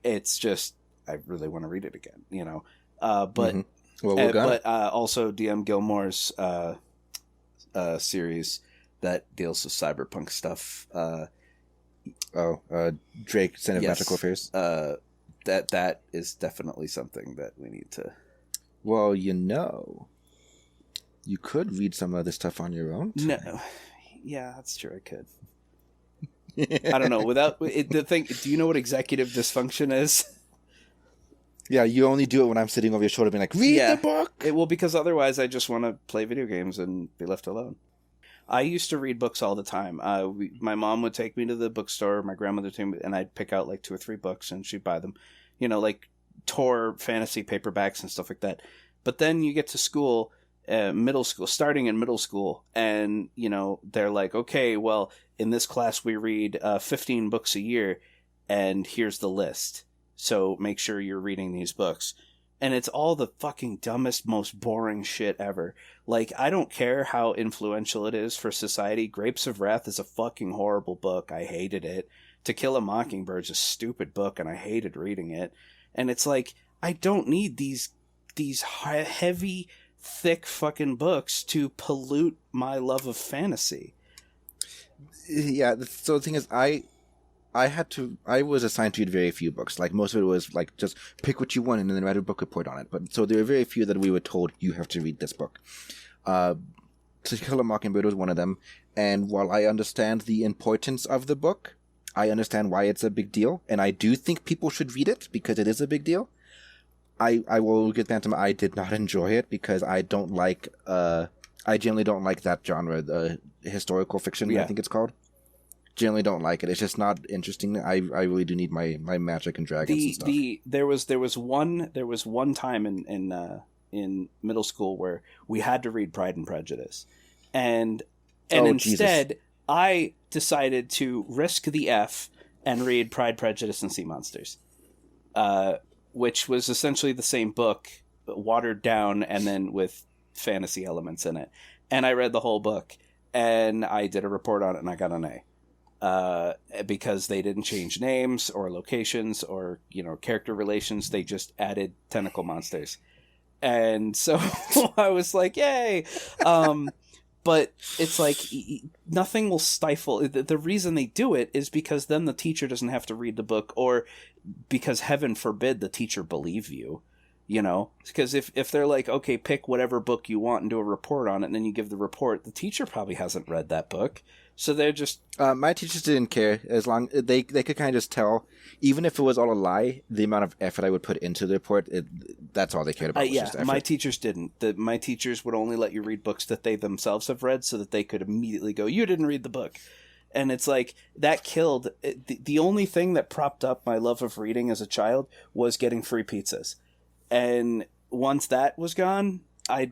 It's just I really want to read it again, you know. But also DM Gilmore's series that deals with cyberpunk stuff. Drake, Son of Yes. Magical Affairs. That is definitely something that we need to. Well, you could read some of this stuff on your own. No, yeah, that's true. I could. I don't know. Without the thing, do you know what executive dysfunction is? Yeah, you only do it when I'm sitting over your shoulder, being like, "Read the book." Well, because otherwise, I just want to play video games and be left alone. I used to read books all the time. My mom would take me to the bookstore, my grandmother would take me, and I'd pick out like 2 or 3 books, and she'd buy them. Like Tor fantasy paperbacks and stuff like that. But then you get to school, middle school, starting in middle school, and they're like, okay, well, in this class we read 15 books a year, and here's the list. So make sure you're reading these books. And it's all the fucking dumbest, most boring shit ever. Like, I don't care how influential it is for society. Grapes of Wrath is a fucking horrible book. I hated it. To Kill a Mockingbird is a stupid book, and I hated reading it. And it's like, I don't need these heavy, thick fucking books to pollute my love of fantasy. Yeah, so the thing is, I was assigned to read very few books. Like, most of it was like, just pick what you want and then write a book report on it. But so there were very few that we were told, you have to read this book. To Kill a Mockingbird was one of them. And while I understand the importance of the book, I understand why it's a big deal. And I do think people should read it because it is a big deal. I will get back to I did not enjoy it because I don't like, I generally don't like that genre, the historical fiction, I think it's called. Generally don't like it. It's just not interesting. I really do need my magic and dragons and stuff. There was one time in middle school where we had to read Pride and Prejudice, and instead Jesus. I decided to risk the F and read Pride, Prejudice, and Sea Monsters, which was essentially the same book, watered down and then with fantasy elements in it. And I read the whole book, and I did a report on it, and I got an A. Because they didn't change names or locations or character relations, they just added tentacle monsters, and so I was like, yay! But it's like nothing will stifle. The reason they do it is because then the teacher doesn't have to read the book, or because heaven forbid the teacher believe you. Because if they're like, okay, pick whatever book you want and do a report on it, and then you give the report, the teacher probably hasn't read that book. So they're just... my teachers didn't care. As long they could kind of just tell, even if it was all a lie, the amount of effort I would put into the report, that's all they cared about. Was just effort. My teachers didn't. My teachers would only let you read books that they themselves have read so that they could immediately go, you didn't read the book. And it's like, that killed... The only thing that propped up my love of reading as a child was getting free pizzas. And once that was gone... I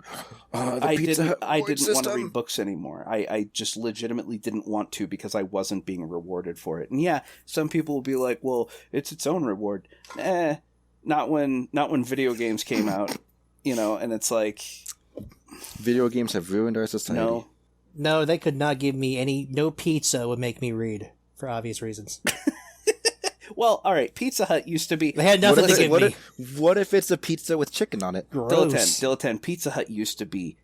didn't want to read books anymore. I just legitimately didn't want to because I wasn't being rewarded for it. And yeah, some people will be like, well, it's its own reward. Not when video games came out, and it's like... Video games have ruined our society. No, they could not give me no pizza would make me read, for obvious reasons. Well, all right. Pizza Hut used to be... They had nothing to give me. What if it's a pizza with chicken on it? Dilettante. Pizza Hut used to be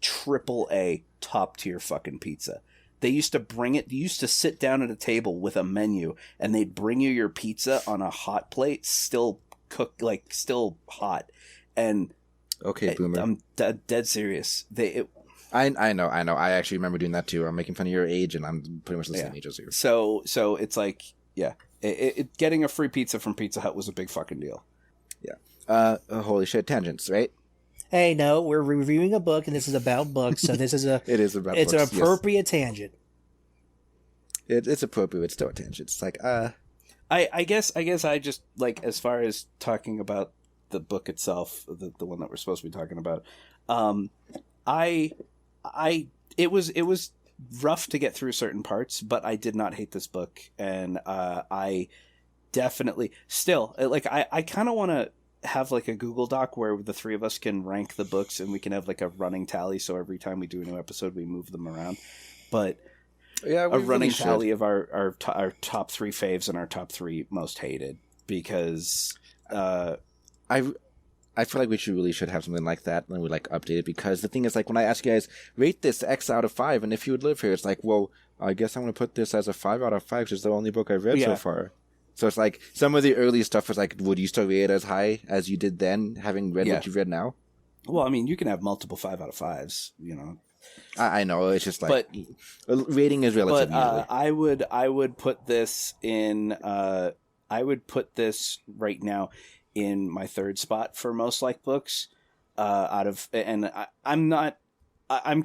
AAA top-tier fucking pizza. They used to bring it... You used to sit down at a table with a menu, and they'd bring you your pizza on a hot plate, still cooked, still hot. And... Okay, boomer. I'm dead serious. I know. I actually remember doing that too. I'm making fun of your age, and I'm pretty much the same age as you. So it's like, yeah. Getting a free pizza from Pizza Hut was a big fucking deal. Yeah. Holy shit, tangents, right? Hey, no, we're reviewing a book, and this is about books, so this is it is about it's books, an appropriate tangent. It's appropriate. It's still a tangent. It's like, I guess I just, like, as far as talking about the book itself, the one that we're supposed to be talking about, it was rough to get through certain parts, but I did not hate this book, and I definitely still I kind of want to have like a Google Doc where the three of us can rank the books and we can have like a running tally, so every time we do a new episode we move them around. But yeah, a running tally of our top 3 faves and our top 3 most hated, because I feel like we should have something like that when we like update it, because the thing is, like, when I ask you guys, rate this X out of 5, and if you would live here, it's like, well, I guess I'm going to put this as a 5 out of 5 because it's the only book I've read so far. So it's like, some of the early stuff was like, would you still rate it as high as you did then, having read what you've read now? Well, I mean, you can have multiple 5 out of 5s, you know. I know, it's just like, rating is relative. But I would put this in, I would put this right now in my third spot for most liked books, I'm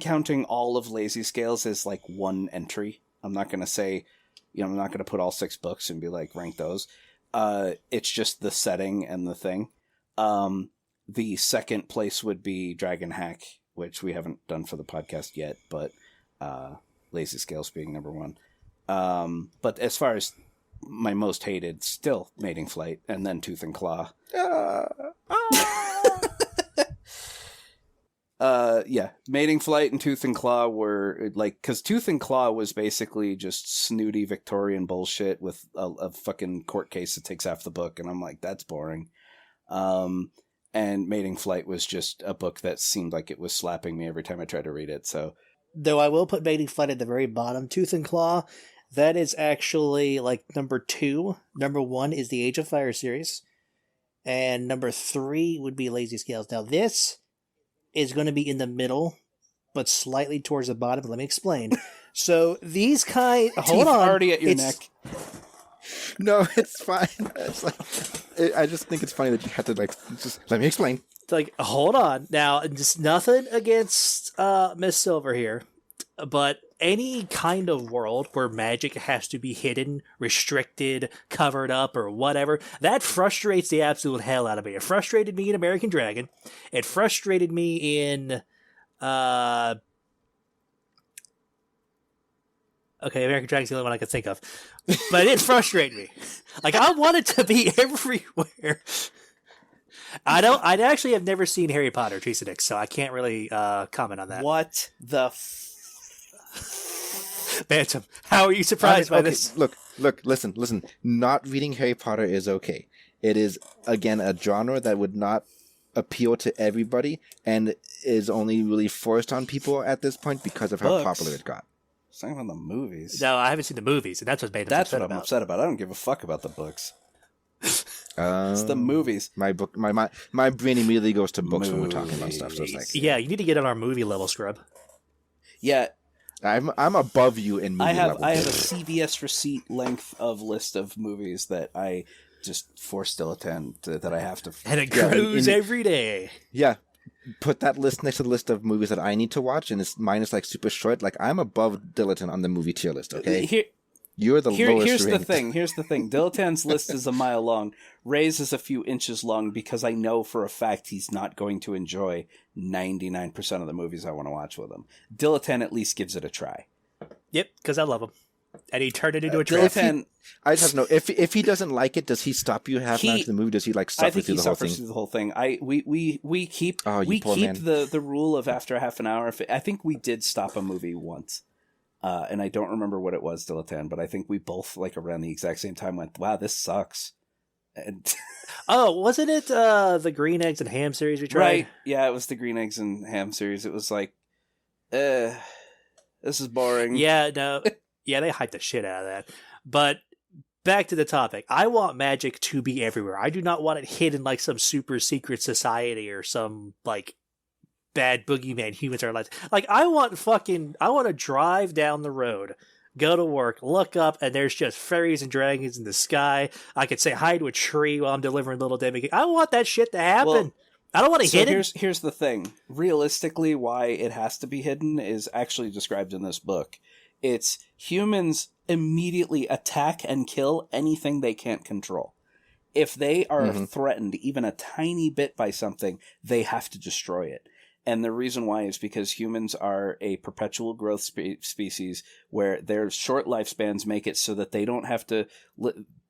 counting all of Lazy Scales as like one entry. I'm not going to say, I'm not going to put all 6 books and be like, rank those. It's just the setting and the thing. The second place would be Dragon Hack, which we haven't done for the podcast yet, but Lazy Scales being number 1. But as far as my most hated, still Mating Flight, and then Tooth and Claw. Mating Flight and Tooth and Claw were like, because Tooth and Claw was basically just snooty Victorian bullshit with a fucking court case that takes half the book, and I'm like, that's boring. And Mating Flight was just a book that seemed like it was slapping me every time I tried to read it. So, though I will put Mating Flight at the very bottom, Tooth and Claw, that is actually like number 2. Number 1 is the Age of Fire series, and number 3 would be Lazy Scales. Now this is going to be in the middle, but slightly towards the bottom. Let me explain. So these kind, hold on, already at your neck. No, it's fine. It's like, I just think it's funny that you have to like just let me explain. It's like, hold on. Now, just nothing against Miss Silver here, but any kind of world where magic has to be hidden, restricted, covered up, or whatever, that frustrates the absolute hell out of me. It frustrated me in American Dragon. It frustrated me in okay, American Dragon's the only one I could think of. But it frustrated me. Like, I want it to be everywhere. I actually have never seen Harry Potter Teresa Dix, so I can't really comment on that. What the Bantam, how are you surprised by this? Look, listen. Not reading Harry Potter is okay. It is, again, a genre that would not appeal to everybody and is only really forced on people at this point because of how popular it got. It's not even the movies. No, I haven't seen the movies, and that's what made That's what I'm upset about. I don't give a fuck about the books. It's the movies. My brain immediately goes to books when we're talking about stuff. So it's like, yeah, you need to get on our movie level, scrub. Yeah, I'm above you in movie level. I have a CVS receipt length of list of movies that I just force still attend that I have to. And it grows every day. Yeah. Put that list next to the list of movies that I need to watch, and mine is like super short. Like, I'm above Dilettante on the movie tier list, okay? You're the lowest Here's ranked. Here's the thing. Dilettante's list is a mile long. Ray's is a few inches long because I know for a fact he's not going to enjoy 99% of the movies I want to watch with him. Dilettante at least gives it a try. Yep, because I love him. And he turned it into a trap. I just know if he doesn't like it, does he stop you halfway through the movie? Does he like suffer through the whole thing? I think he suffers through the whole thing. We keep the rule of after half an hour. I think we did stop a movie once, and I don't remember what it was, Dilettante, but I think we both like around the exact same time went, "Wow, this sucks." And oh, wasn't it the Green Eggs and Ham series we tried? Right? Yeah, it was the Green Eggs and Ham series. It was like, this is boring. Yeah, no. Yeah, they hyped the shit out of that. But back to the topic. I want magic to be everywhere. I do not want it hidden like some super secret society or some, like, bad boogeyman humans are like. Like, I want to drive down the road, go to work, look up, and there's just fairies and dragons in the sky. I could say hi to a tree while I'm delivering Little Debbie. I want that shit to happen. Well, I don't want to hit it. Here's the thing. Realistically, why it has to be hidden is actually described in this book. It's humans immediately attack and kill anything they can't control. If they are threatened even a tiny bit by something, they have to destroy it. And the reason why is because humans are a perpetual growth species where their short lifespans make it so that they don't have to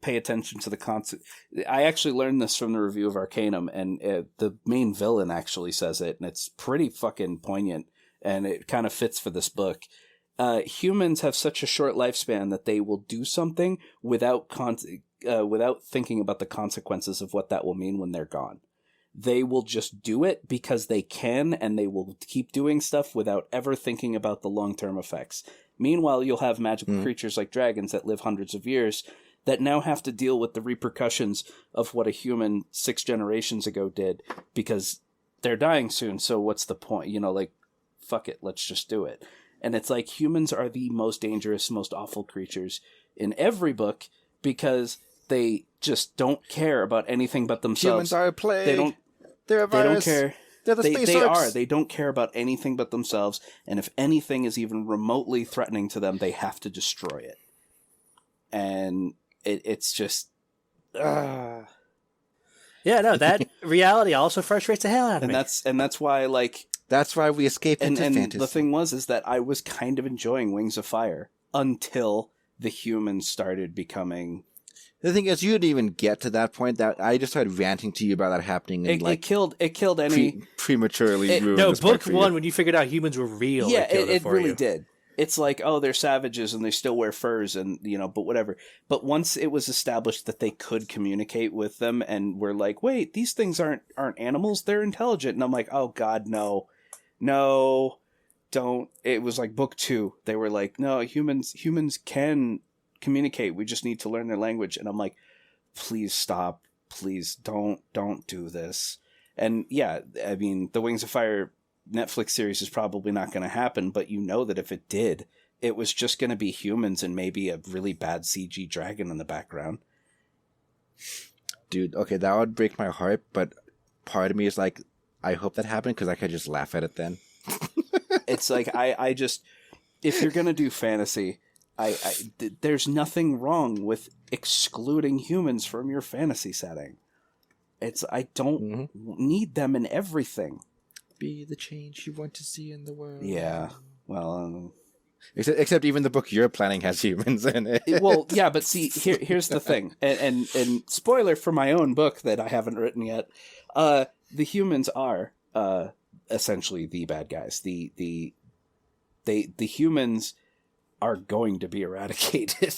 pay attention to the constant. I actually learned this from the review of Arcanum, and the main villain actually says it, and it's pretty fucking poignant, and it kind of fits for this book. Humans have such a short lifespan that they will do something without thinking about the consequences of what that will mean when they're gone. they will just do it because they can, and they will keep doing stuff without ever thinking about the long-term effects. Meanwhile, you'll have magical creatures like dragons that live hundreds of years that now have to deal with the repercussions of what a human 6 generations ago did because they're dying soon. So what's the point? Like, fuck it, let's just do it. And it's like humans are the most dangerous, most awful creatures in every book because they just don't care about anything but themselves. Humans are a plague. They're a virus. They don't care. They're the space orcs. They don't care about anything but themselves. And if anything is even remotely threatening to them, they have to destroy it. And it's just... Yeah, no, that reality also frustrates the hell out of me. And that's why, like... That's why we escaped into fantasy. And the thing is that I was kind of enjoying Wings of Fire until the humans started becoming... The thing is, you didn't even get to that point. That I just started ranting to you about that happening. And it killed any... prematurely ruined No, this part book for one, you. when you figured out humans were real, yeah, it really did. It's like, oh, they're savages and they still wear furs and, but whatever. But once it was established that they could communicate with them and we're like, wait, these things aren't animals, they're intelligent. And I'm like, oh, God, no, don't. It was like book 2. They were like, no, humans can communicate. We just need to learn their language. And I'm like, please stop. Please don't do this. And yeah, I mean, the Wings of Fire Netflix series is probably not going to happen, but that if it did, it was just going to be humans and maybe a really bad CG dragon in the background. Dude, okay, that would break my heart, but part of me is like, I hope that happened because I could just laugh at it then. It's like, I just, if you're going to do fantasy, there's nothing wrong with excluding humans from your fantasy setting. I don't need them in everything. Be the change you want to see in the world. Yeah, well... Except even the book you're planning has humans in it. Well, yeah, but see, here's the thing. And spoiler for my own book that I haven't written yet, the humans are essentially the bad guys. The humans are going to be eradicated.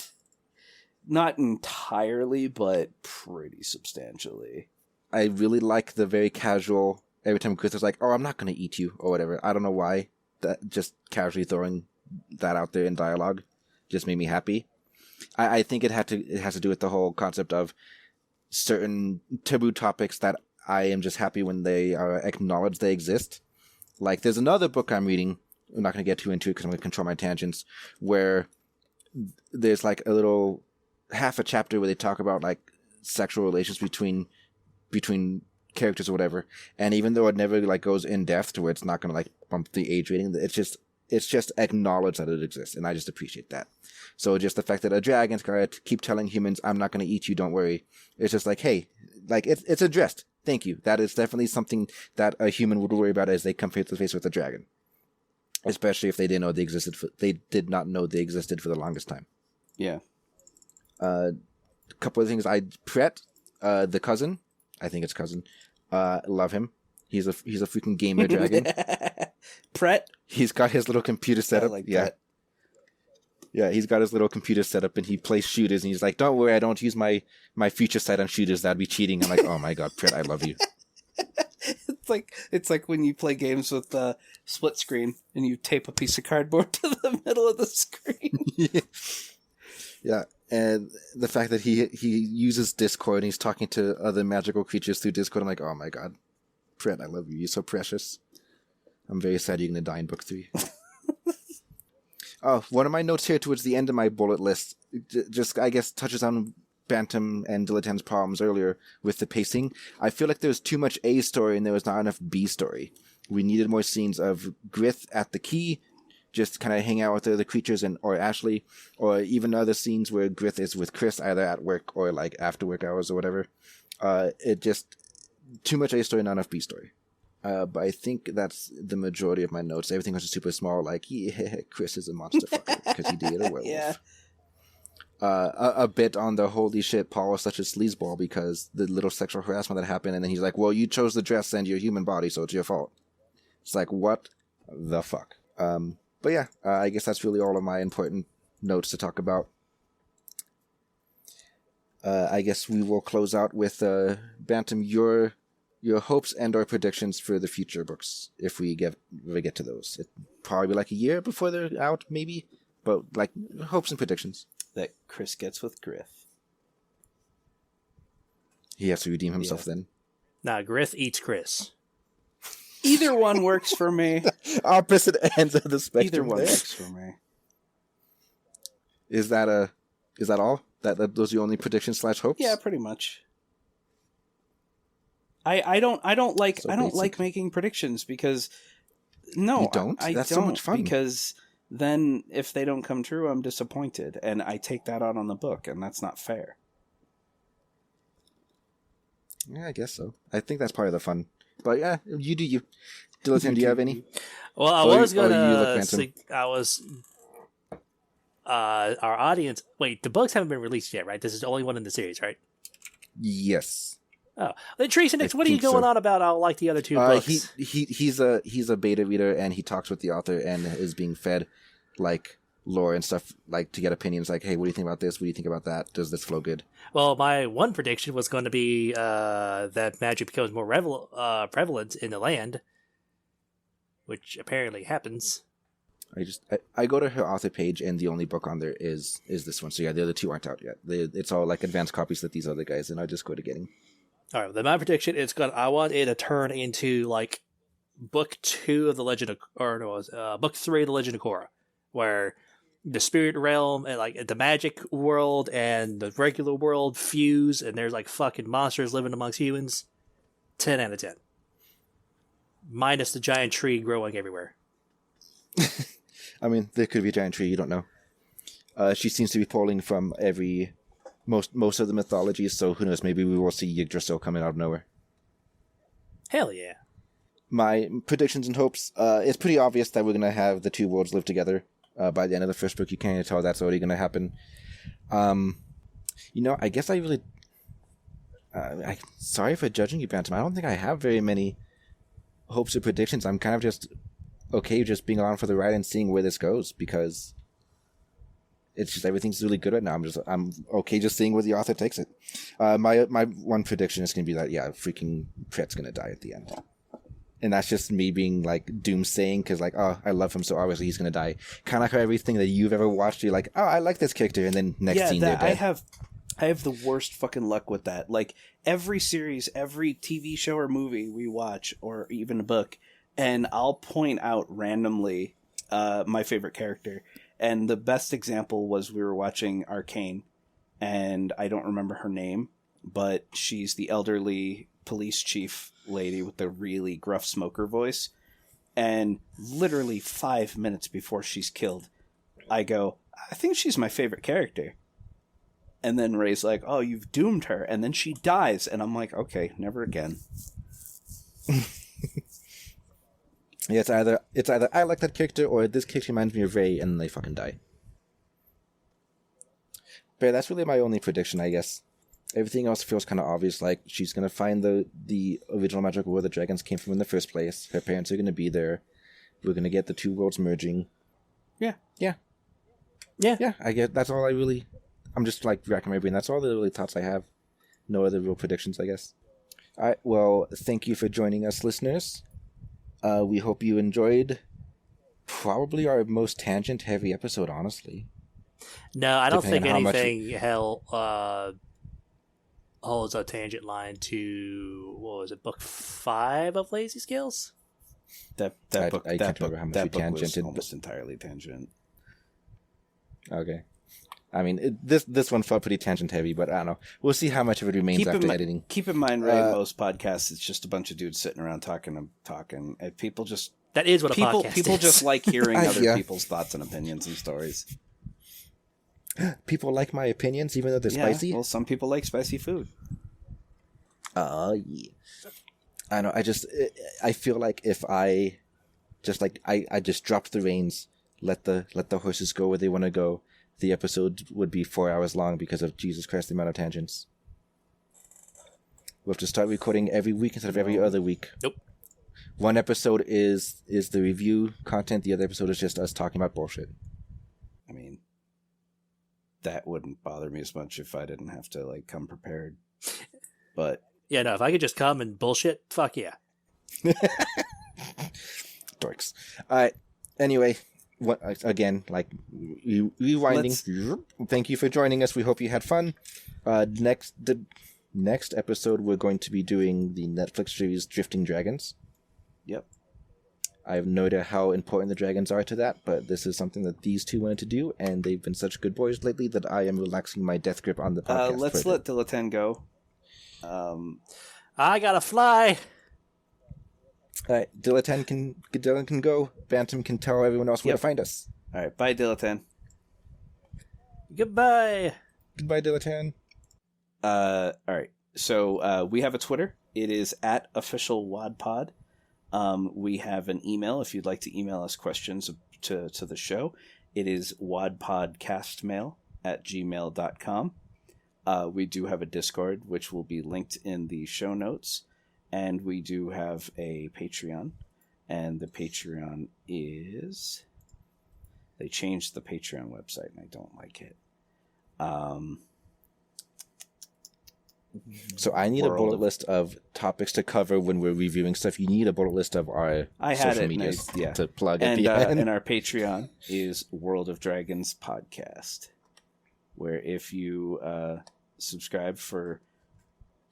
Not entirely, but pretty substantially. I really like the very casual, every time Chris is like, oh, I'm not going to eat you, or whatever. I don't know why. That just casually throwing that out there in dialogue just made me happy. I think it has to do with the whole concept of certain taboo topics that I am just happy when they are acknowledged they exist. Like, there's another book I'm reading, I'm not going to get too into it because I'm going to control my tangents, where there's like a little half a chapter where they talk about like sexual relations between characters or whatever, and even though it never like goes in depth to where it's not going to like bump the age rating, it's just acknowledged that it exists, and I just appreciate that. So just the fact that a dragon's got to keep telling humans, I'm not going to eat you, don't worry. It's just like, hey, like it's addressed. Thank you. That is definitely something that a human would worry about as they come face to face with a dragon. Especially if they didn't know they existed. They did not know they existed for the longest time. Yeah. A couple of things. Pret, the cousin. I think it's cousin. Love him. He's a freaking gamer dragon. Pret. He's got his little computer set up. Yeah. Pret. Yeah, he's got his little computer set up and he plays shooters and he's like, don't worry, I don't use my future sight on shooters, that'd be cheating. I'm like, oh my god, Pret, I love you. It's like when you play games with split screen and you tape a piece of cardboard to the middle of the screen. Yeah, and the fact that he uses Discord and he's talking to other magical creatures through Discord, I'm like, oh my god, Pret, I love you. You're so precious. I'm very sad you're going to die in book 3. Oh, one of my notes here towards the end of my bullet list just, I guess, touches on Bantam and Dilettant's problems earlier with the pacing. I feel like there was too much A story and there was not enough B story. We needed more scenes of Grith at the key, just kind of hang out with the other creatures or Ashley, or even other scenes where Grith is with Chris either at work or like after work hours or whatever. It just, too much A story, not enough B story. But I think that's the majority of my notes. Everything was just super small, like, yeah, Chris is a monster fucker because he dated a werewolf. Yeah. A bit on the holy shit, Paul is such a sleazeball because the little sexual harassment that happened, and then he's like, well, you chose the dress and your human body, so it's your fault. It's like, what the fuck? But yeah, I guess that's really all of my important notes to talk about. I guess we will close out with Bantam, your your hopes and/or predictions for the future books if we get to those. It'd probably be like a year before they're out, maybe. But like hopes and predictions that Chris gets with Griff. He has to redeem himself then. Nah, Griff eats Chris. Either one works for me. Opposite ends of the spectrum. Either one works for me. Is that all? That those are your only predictions / hopes? Yeah, pretty much. I don't like making predictions because you don't. That's so much fun. Because then if they don't come true, I'm disappointed, and I take that out on the book, and that's not fair. Yeah, I guess so. I think that's part of the fun. But yeah, you do you. Diligent, do you have any? Well, I was gonna. Our audience. Wait, the books haven't been released yet, right? This is the only one in the series, right? Yes. Oh, then Teresa, Nix, what are you going on about? I'll like the other two books. He's a beta reader, and he talks with the author and is being fed like lore and stuff, like to get opinions. Like, hey, what do you think about this? What do you think about that? Does this flow good? Well, my one prediction was going to be that magic becomes more prevalent in the land, which apparently happens. I go to her author page, and the only book on there is this one. So yeah, the other two aren't out yet. It's all like advanced copies that these other guys, and I just go to getting. All right, then my prediction is I want it to turn into like book 2 of the Legend of, or no, it was book 3 of the Legend of Korra, where the spirit realm and like the magic world and the regular world fuse, and there's like fucking monsters living amongst humans. 10 out of 10. Minus the giant tree growing everywhere. I mean, there could be a giant tree. You don't know. She seems to be pulling from most of the mythologies, so who knows? Maybe we will see Yggdrasil coming out of nowhere. Hell yeah! My predictions and hopes. It's pretty obvious that we're gonna have the two worlds live together by the end of the first book. You can't tell that's already gonna happen. I guess I really. Sorry for judging you, Bantam. I don't think I have very many hopes or predictions. I'm kind of just okay just being along for the ride and seeing where this goes, because it's just everything's really good right now. I'm okay just seeing where the author takes it. My one prediction is gonna be that freaking Pret's gonna die at the end, and that's just me being like doomsaying because like, oh, I love him, so obviously he's gonna die. Kind of like everything that you've ever watched, you're like, oh, I like this character, and then next scene they're dead. I have the worst fucking luck with that. Like every series, every TV show or movie we watch, or even a book, and I'll point out randomly my favorite character. And the best example was we were watching Arcane, and I don't remember her name, but she's the elderly police chief lady with the really gruff smoker voice. And literally 5 minutes before she's killed, I go, I think she's my favorite character. And then Ray's like, oh, you've doomed her. And then she dies. And I'm like, okay, never again. Yeah, it's either I like that character or this character reminds me of Ray, and then they fucking die. But that's really my only prediction, I guess. Everything else feels kind of obvious. Like she's gonna find the original magical world the dragons came from in the first place. Her parents are gonna be there. We're gonna get the two worlds merging. Yeah. I get that's all I really. I'm just like racking my brain. That's all the really thoughts I have. No other real predictions, I guess. All right. Well, thank you for joining us, listeners. We hope you enjoyed probably our most tangent-heavy episode, honestly. No, I don't think anything holds a tangent line to, what was it, book 5 of Lazy Scales? That book was almost entirely tangent. Okay. I mean, this one felt pretty tangent-heavy, but I don't know. We'll see how much of it remains after editing. Keep in mind, Ray, most podcasts, it's just a bunch of dudes sitting around talking, and people just... That is what a podcast people is. just like hearing other people's thoughts and opinions and stories. People like my opinions, even though they're spicy? Well, some people like spicy food. Yeah. I know, I feel like if I just, I just dropped the reins, let the horses go where they want to go, the episode would be 4 hours long because of Jesus Christ, the amount of tangents. We'll have to start recording every week instead of every other week. Nope. One episode is the review content. The other episode is just us talking about bullshit. I mean, that wouldn't bother me as much if I didn't have to come prepared. But Yeah, no, if I could just come and bullshit, fuck yeah. Dorks. Anyway, again, like rewinding. Thank you for joining us. We hope you had fun. The next episode, we're going to be doing the Netflix series Drifting Dragons. Yep. I have no idea how important the dragons are to that, but this is something that these two wanted to do, and they've been such good boys lately that I am relaxing my death grip on the podcast. Let's let Dilatan go. I gotta fly. All right, Dylan can go. Bantam can tell everyone else where to find us. All right, bye, Dilatan. Goodbye. Goodbye, Dilatan. All right, so we have a Twitter. It is @officialwadpod. We have an email if you'd like to email us questions to the show. It is wadpodcastmail@gmail.com. We do have a Discord, which will be linked in the show notes. And we do have a Patreon. And the Patreon is... They changed the Patreon website, and I don't like it. So I need a bullet list of topics to cover when we're reviewing stuff. You need a bullet list of our social media to plug at the end. And our Patreon is World of Dragons Podcast, where if you subscribe for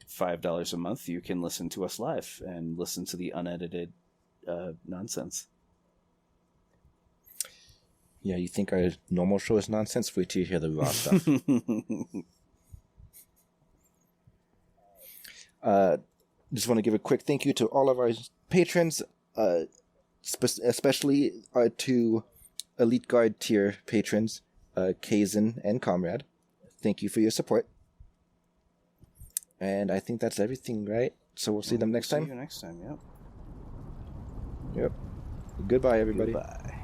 $5 a month, you can listen to us live and listen to the unedited nonsense. Yeah, you think our normal show is nonsense? Wait till you hear the raw stuff. Just want to give a quick thank you to all of our patrons, especially our two Elite Guard tier patrons, Kazan and Comrade. Thank you for your support. And I think that's everything, right? So we'll see them next time. See you next time, yep. Yep. Goodbye, everybody. Goodbye.